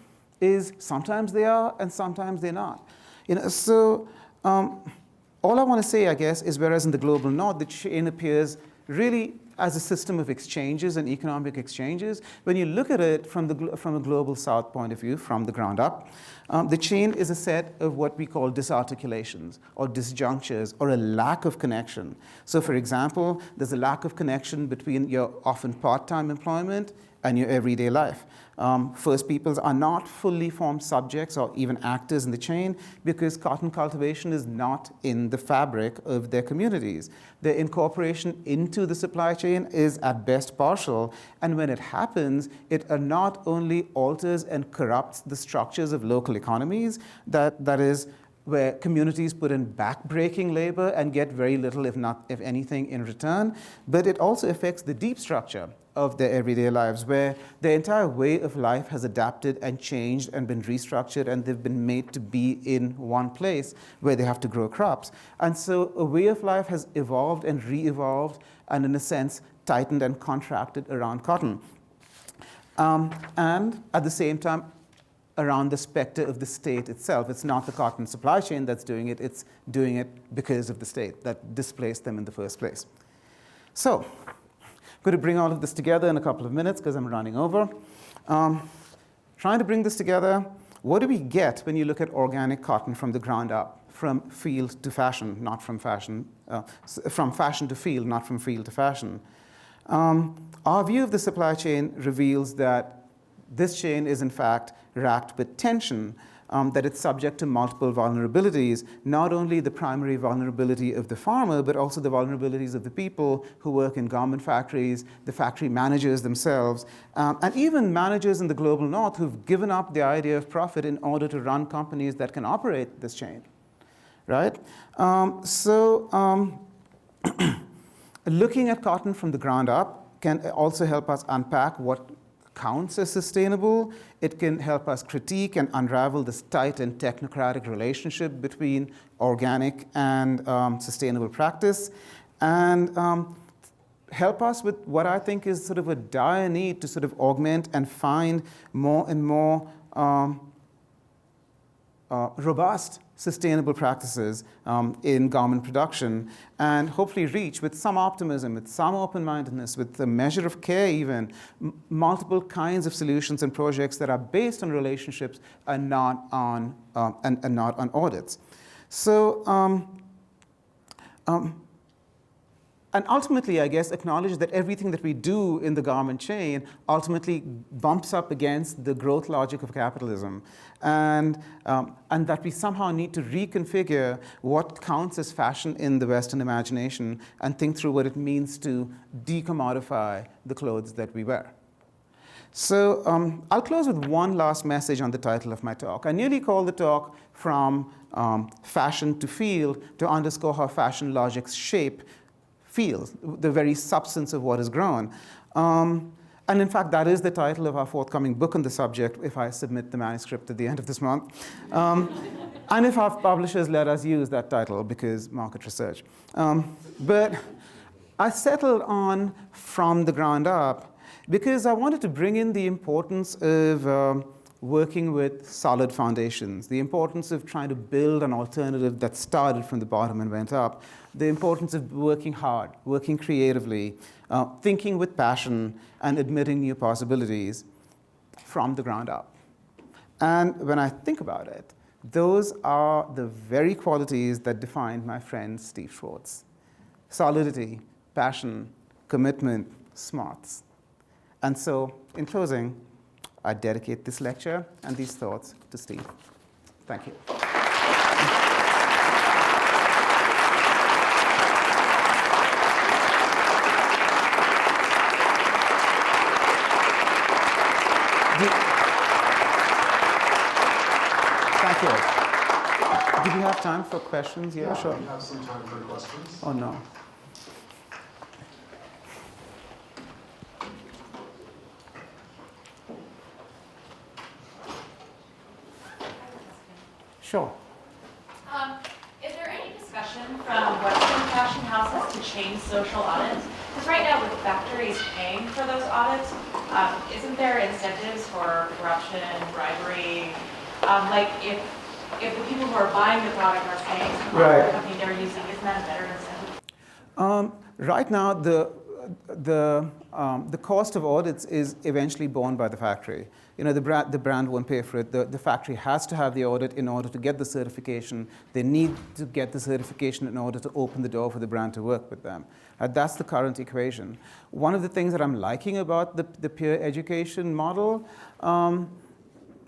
is sometimes they are and sometimes they're not. So all I want to say, I guess, is whereas in the global north, the chain appears really as a system of exchanges and economic exchanges, when you look at it from a global south point of view, from the ground up, the chain is a set of what we call disarticulations or disjunctures or a lack of connection. So for example, there's a lack of connection between your often part-time employment and your everyday life. First peoples are not fully formed subjects or even actors in the chain because cotton cultivation is not in the fabric of their communities. Their incorporation into the supply chain is at best partial, and when it happens, it not only alters and corrupts the structures of local economies, that is, where communities put in back-breaking labor and get very little, if anything, in return, but it also affects the deep structure of their everyday lives, where their entire way of life has adapted and changed and been restructured, and they've been made to be in one place where they have to grow crops. And so a way of life has evolved and re-evolved and, in a sense, tightened and contracted around cotton. And at the same time, around the specter of the state itself. It's not the cotton supply chain that's doing it, it's doing it because of the state that displaced them in the first place. So, I'm going to bring all of this together in a couple of minutes because I'm running over. Trying to bring this together, what do we get when you look at organic cotton from the ground up, from field to fashion, not from fashion, from fashion to field, not from field to fashion? Our view of the supply chain reveals that this chain is in fact racked with tension, that it's subject to multiple vulnerabilities, not only the primary vulnerability of the farmer, but also the vulnerabilities of the people who work in garment factories, the factory managers themselves, and even managers in the global north who've given up the idea of profit in order to run companies that can operate this chain, right? Looking at cotton from the ground up can also help us unpack what counts as sustainable. It can help us critique and unravel this tight and technocratic relationship between organic and sustainable practice, and help us with what I think is sort of a dire need to sort of augment and find more and more robust sustainable practices in garment production, and hopefully reach with some optimism, with some open-mindedness, with a measure of care even, multiple kinds of solutions and projects that are based on relationships and not on audits. So, and ultimately, I guess, acknowledge that everything that we do in the garment chain ultimately bumps up against the growth logic of capitalism, and that we somehow need to reconfigure what counts as fashion in the Western imagination and think through what it means to decommodify the clothes that we wear. So I'll close with one last message on the title of my talk. I nearly called the talk From Fashion to Field to underscore how fashion logics shape field, the very substance of what is grown. And in fact, that is the title of our forthcoming book on the subject, if I submit the manuscript at the end of this month. And if our publishers let us use that title, because market research. But I settled on From the Ground Up because I wanted to bring in the importance of working with solid foundations, the importance of trying to build an alternative that started from the bottom and went up, the importance of working hard, working creatively, thinking with passion, and admitting new possibilities from the ground up. And when I think about it, those are the very qualities that defined my friend Steve Schwarze. Solidity, passion, commitment, smarts. And so, in closing, I dedicate this lecture and these thoughts to Steve. Thank you. Thank you. Do we have time for questions? Yeah, Sure. we have some time for questions. Oh, no. Sure. Is there any discussion from Western fashion houses to change social audits? Because right now with factories paying for those audits, isn't there incentives for corruption, bribery? Like if the people who are buying the product are paying for the company they're using, isn't that a better incentive? Right now, the cost of audits is eventually borne by the factory. You know, the brand won't pay for it. The factory has to have the audit in order to get the certification. They need to get the certification in order to open the door for the brand to work with them. That's the current equation. One of the things that I'm liking about the peer education model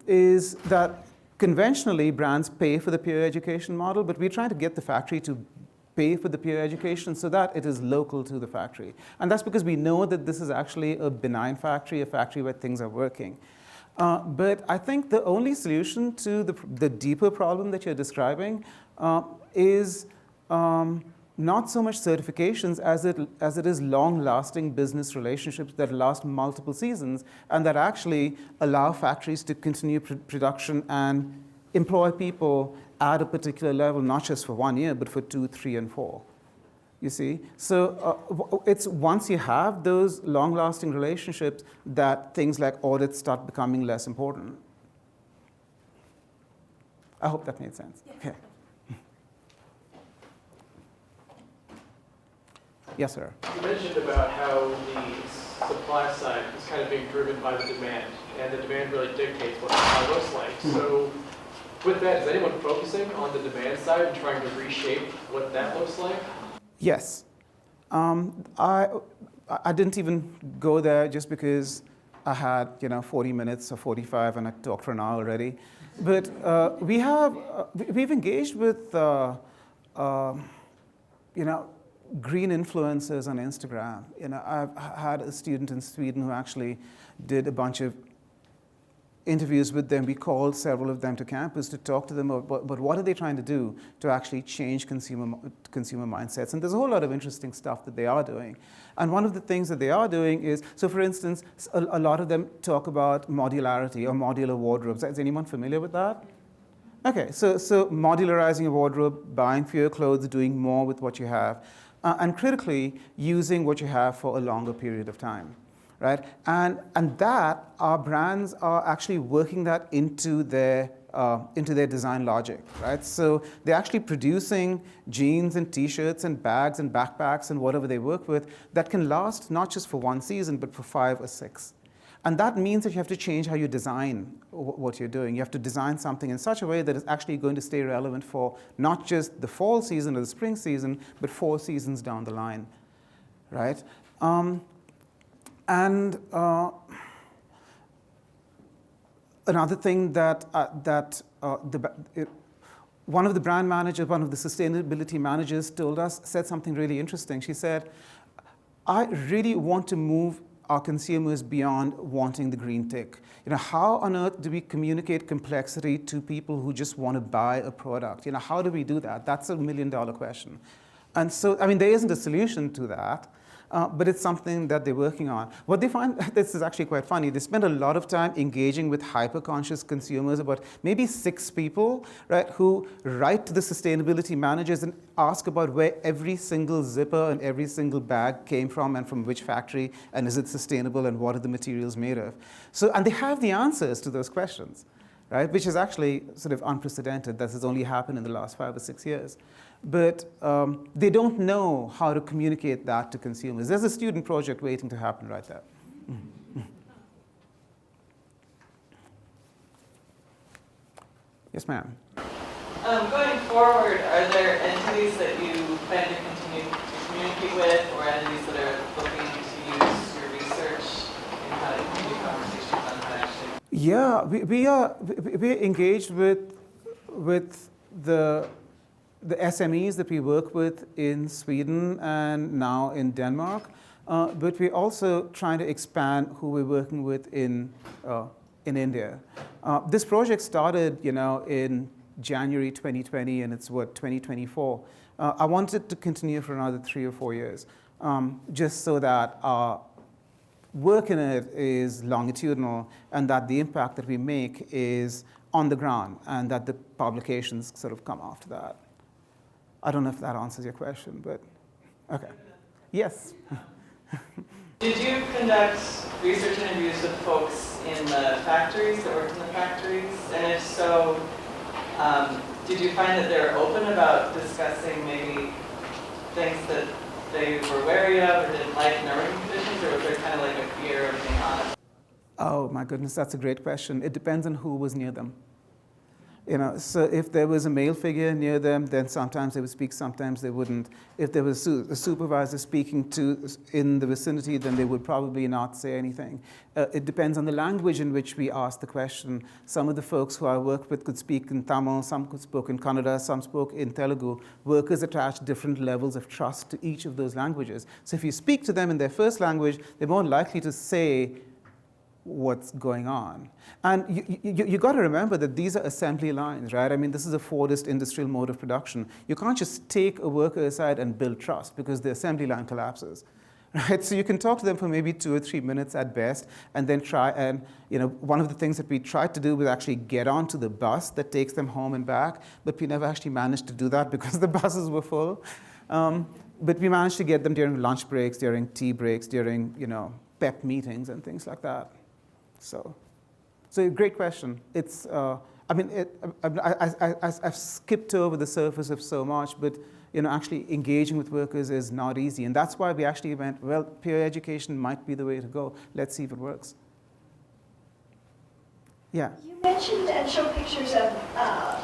is that conventionally brands pay for the peer education model, but we're trying to get the factory to pay for the peer education so that it is local to the factory. And that's because we know that this is actually a benign factory, a factory where things are working. But I think the only solution to the deeper problem that you're describing is not so much certifications as it is long-lasting business relationships that last multiple seasons and that actually allow factories to continue production and employ people at a particular level, not just for 1 year, but for 2, 3, and 4. You see? So it's once you have those long-lasting relationships that things like audits start becoming less important. I hope that made sense. Yes. Okay. Yes, sir. You mentioned about how the supply side is kind of being driven by the demand, and the demand really dictates what the supply looks like. So with that, is anyone focusing on the demand side and trying to reshape what that looks like? Yes. I didn't even go there just because I had 40 minutes or 45 and I talked for an hour already. But we've engaged with green influencers on Instagram. I've had a student in Sweden who actually did a bunch of interviews with them. We called several of them to campus to talk to them about what are they trying to do to actually change consumer mindsets. And there's a whole lot of interesting stuff that they are doing. And one of the things that they are doing is, so for instance, a lot of them talk about modularity or modular wardrobes. Is anyone familiar with that? Okay, so modularizing a wardrobe, buying fewer clothes, doing more with what you have, and critically using what you have for a longer period of time. Right? And that our brands are actually working that into their design logic, right? So they're actually producing jeans and t-shirts and bags and backpacks and whatever they work with that can last not just for 1 season, but for 5 or 6. And that means that you have to change how you design what you're doing. You have to design something in such a way that it's actually going to stay relevant for not just the fall season or the spring season, but 4 seasons down the line, right? Another thing one of the brand managers, one of the sustainability managers told us, said something really interesting. She said, I really want to move our consumers beyond wanting the green tick. How on earth do we communicate complexity to people who just want to buy a product? How do we do that? That's $1 million question. And so, there isn't a solution to that. but it's something that they're working on. What they find, this is actually quite funny, they spend a lot of time engaging with hyper-conscious consumers, about maybe 6 people, right, who write to the sustainability managers and ask about where every single zipper and every single bag came from and from which factory, and is it sustainable, and what are the materials made of. So, and they have the answers to those questions, right, which is actually sort of unprecedented. This has only happened in the last 5 or 6 years. But they don't know how to communicate that to consumers. There's a student project waiting to happen right there. Yes, ma'am. Going forward, are there entities that you plan to continue to communicate with, or entities that are looking to use your research and how to continue conversations on how to actually? Yeah, we're engaged with the SMEs that we work with in Sweden and now in Denmark, but we're also trying to expand who we're working with in India. This project started, in January 2020, and it's 2024. I want it to continue for another 3 or 4 years, just so that our work in it is longitudinal, and that the impact that we make is on the ground, and that the publications sort of come after that. I don't know if that answers your question, but okay. Yes. Did you conduct research interviews with folks in the factories that worked in the factories? And if so, did you find that they're open about discussing maybe things that they were wary of or didn't like in their working conditions, or was there kind of like a fear of being honest? Oh my goodness, that's a great question. It depends on who was near them. So if there was a male figure near them, then sometimes they would speak, sometimes they wouldn't. If there was a supervisor speaking in the vicinity, then they would probably not say anything. It depends on the language in which we ask the question. Some of the folks who I worked with could speak in Tamil, some could speak in Kannada, some spoke in Telugu. Workers attach different levels of trust to each of those languages. So if you speak to them in their first language, they're more likely to say what's going on. And you got to remember that these are assembly lines, right? I mean, this is a Fordist industrial mode of production. You can't just take a worker aside and build trust, because the assembly line collapses, right? So you can talk to them for maybe 2 or 3 minutes at best, and then try and, one of the things that we tried to do was actually get onto the bus that takes them home and back, but we never actually managed to do that because the buses were full. But we managed to get them during lunch breaks, during tea breaks, during, PEP meetings and things like that. So great question. It's, I've skipped over the surface of so much, but actually engaging with workers is not easy, and that's why we actually went, well, peer education might be the way to go. Let's see if it works. Yeah. You mentioned and showed pictures of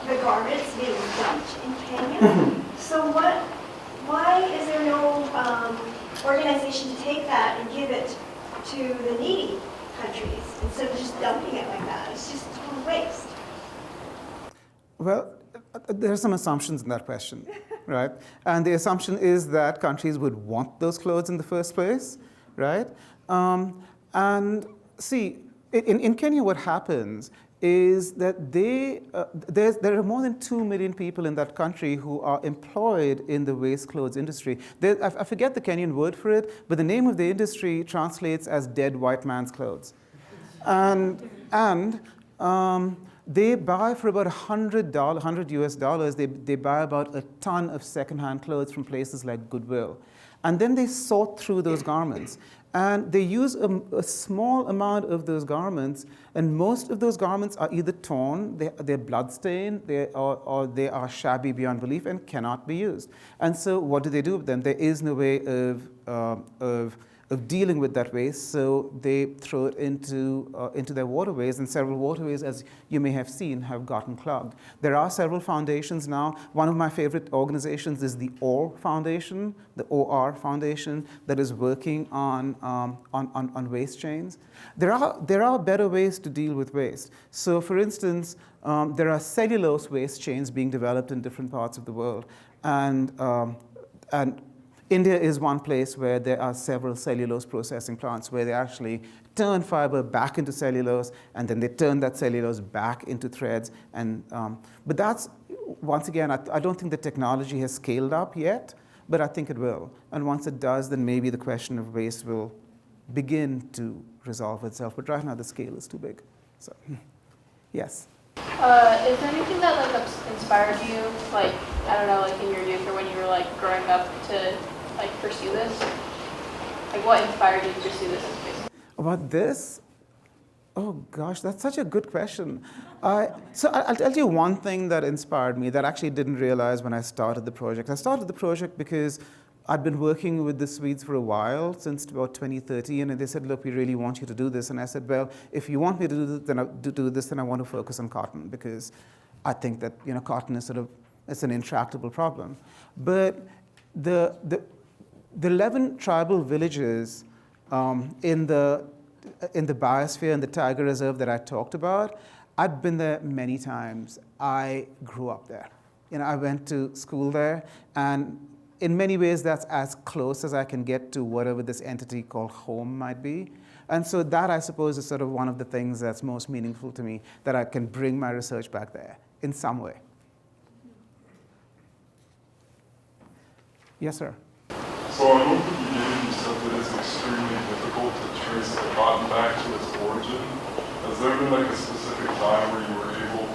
the garments being dumped in Kenya. So why is there no organization to take that and give it to the needy countries instead of just dumping it like that? It's just total waste. Well, there are some assumptions in that question, right? And the assumption is that countries would want those clothes in the first place, right? And see, in Kenya, what happens is that there are more than 2 million people in that country who are employed in the waste clothes industry. I forget the Kenyan word for it, but the name of the industry translates as dead white man's clothes. And they buy for about $100 US dollars, they buy about a ton of secondhand clothes from places like Goodwill. And then they sort through those garments. And they use a small amount of those garments, and most of those garments are either torn, they're bloodstained, or they are shabby beyond belief and cannot be used. And so what do they do with them? There is no way of dealing with that waste, so they throw it into their waterways, and several waterways, as you may have seen, have gotten clogged. There are several foundations now. One of my favorite organizations is the OR Foundation, the OR Foundation, that is working on waste chains. There are better ways to deal with waste. So, for instance, there are cellulose waste chains being developed in different parts of the world, and India is one place where there are several cellulose processing plants where they actually turn fiber back into cellulose, and then they turn that cellulose back into threads. But that's, once again, I don't think the technology has scaled up yet, but I think it will. And once it does, then maybe the question of waste will begin to resolve itself. But right now, the scale is too big. So, yes. Is there anything that like inspired you, like I don't know, like in your youth or when you were like growing up to like pursue this? Like what inspired you to pursue this in space? About this? Oh gosh, that's such a good question. So I'll tell you one thing that inspired me that I actually didn't realize when I started the project. I started the project because I'd been working with the Swedes for a while, since about 2013, and they said, look, we really want you to do this. And I said, well, if you want me to do this, then I want to focus on cotton, because I think that cotton is it's an intractable problem. But the 11 tribal villages in the biosphere and the tiger reserve that I talked about, I'd been there many times. I grew up there. I went to school there, and in many ways, that's as close as I can get to whatever this entity called home might be. And so that, I suppose, is sort of one of the things that's most meaningful to me, that I can bring my research back there in some way. Yes, sir? So I know at the beginning you said that it's extremely difficult to trace the cotton back to its origin. Has there been like a specific time where you were able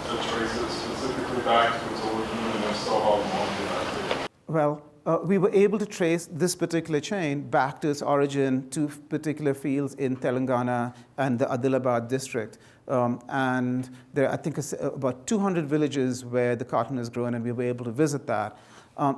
to trace it specifically back to its origin, and if so, how long did that take? Well, we were able to trace this particular chain back to its origin to particular fields in Telangana and the Adilabad district. And there are, I think, about 200 villages where the cotton is grown, and we were able to visit that.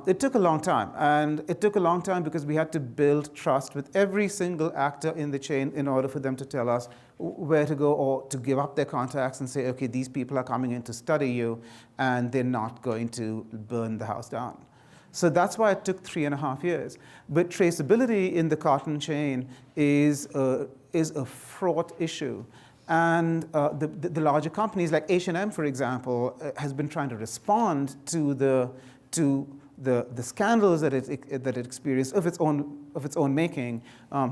It took a long time, and it took a long time because we had to build trust with every single actor in the chain in order for them to tell us where to go, or to give up their contacts and say, okay, these people are coming in to study you, and they're not going to burn the house down. So that's why it took 3.5 years. But traceability in the cotton chain is a fraught issue. And the larger companies like H&M, for example, has been trying to respond to the scandals that it experienced of its own making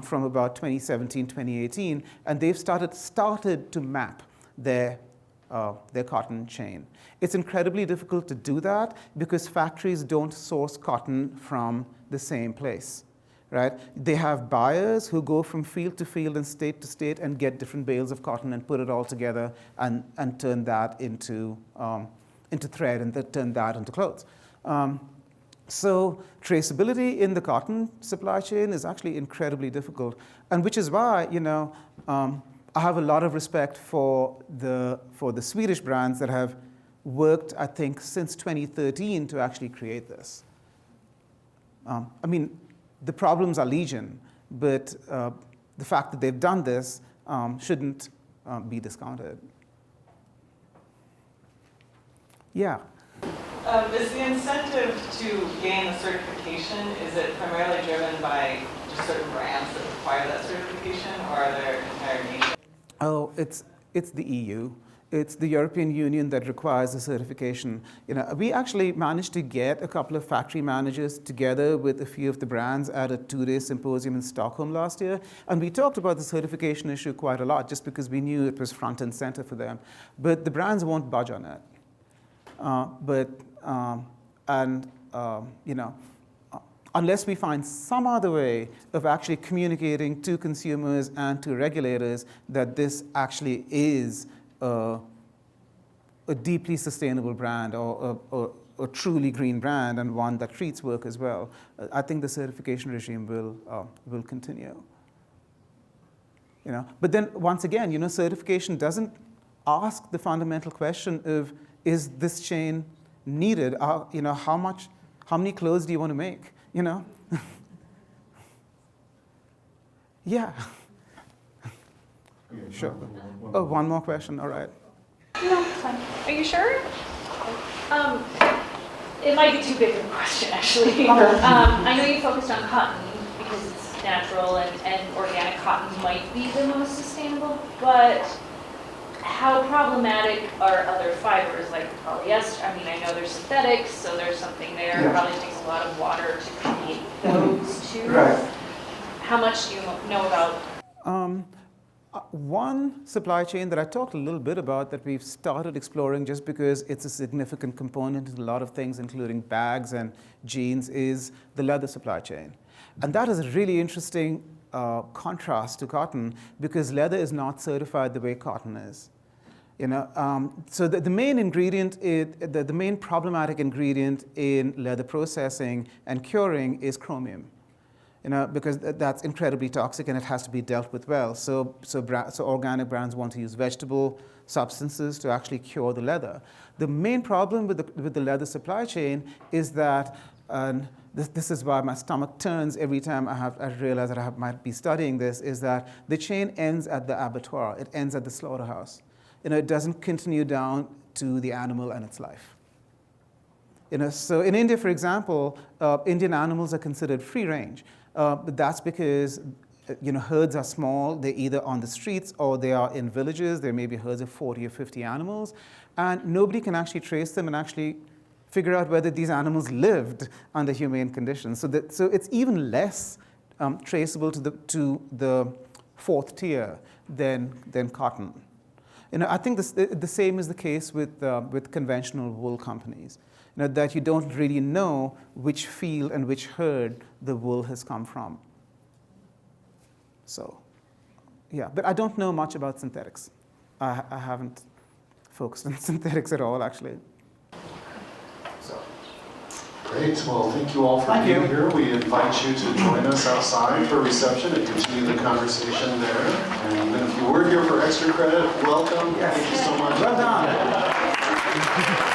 from about 2017, 2018, and they've started to map their cotton chain. It's incredibly difficult to do that because factories don't source cotton from the same place, right? They have buyers who go from field to field and state to state and get different bales of cotton and put it all together and turn that into thread, and then turn that into clothes. So traceability in the cotton supply chain is actually incredibly difficult, and which is why I have a lot of respect for the Swedish brands that have worked, I think, since 2013 to actually create this. I mean, the problems are legion, but the fact that they've done this shouldn't be discounted. Yeah. Is the incentive to gain the certification, is it primarily driven by just certain brands that require that certification, or are there entire nations? Oh, it's the EU. It's the European Union that requires the certification. We actually managed to get a couple of factory managers together with a few of the brands at a 2-day symposium in Stockholm last year, and we talked about the certification issue quite a lot, just because we knew it was front and center for them. But the brands won't budge on it. Unless we find some other way of actually communicating to consumers and to regulators that this actually is a deeply sustainable brand, or a truly green brand, and one that treats work as well, I think the certification regime will continue. But then once again, certification doesn't ask the fundamental question of, is this chain needed? How many clothes do you want to make? Yeah. Sure. Oh, one more question. All right. No, it's fine. Are you sure? It might be too big of a question, actually. I know you focused on cotton because it's natural, and organic cotton might be the most sustainable, but how problematic are other fibers like polyester? I mean, I know there's synthetics, so there's something there. It probably takes a lot of water to create those too. Right. How much do you know about? One supply chain that I talked a little bit about that we've started exploring just because it's a significant component in a lot of things, including bags and jeans, is the leather supply chain. And that is a really interesting contrast to cotton because leather is not certified the way cotton is. So the main ingredient, the main problematic ingredient in leather processing and curing is chromium. Because that's incredibly toxic and it has to be dealt with well. So organic brands want to use vegetable substances to actually cure the leather. The main problem with the leather supply chain is that, this is why my stomach turns every time I realize that I might be studying this, is that the chain ends at the abattoir. It ends at the slaughterhouse. It doesn't continue down to the animal and its life. So in India, for example, Indian animals are considered free range. But that's because herds are small. They're either on the streets or they are in villages. There may be herds of 40 or 50 animals. And nobody can actually trace them and actually figure out whether these animals lived under humane conditions. So it's even less traceable to the fourth tier than cotton. I think the same is the case with conventional wool companies. That you don't really know which field and which herd the wool has come from. So, yeah, but I don't know much about synthetics. I haven't focused on synthetics at all, actually. So. Great. Well, thank you all for being here. We invite you to join us outside for reception and continue the conversation there. And even if you were here for extra credit, welcome. Yes. Thank you so much. Well done.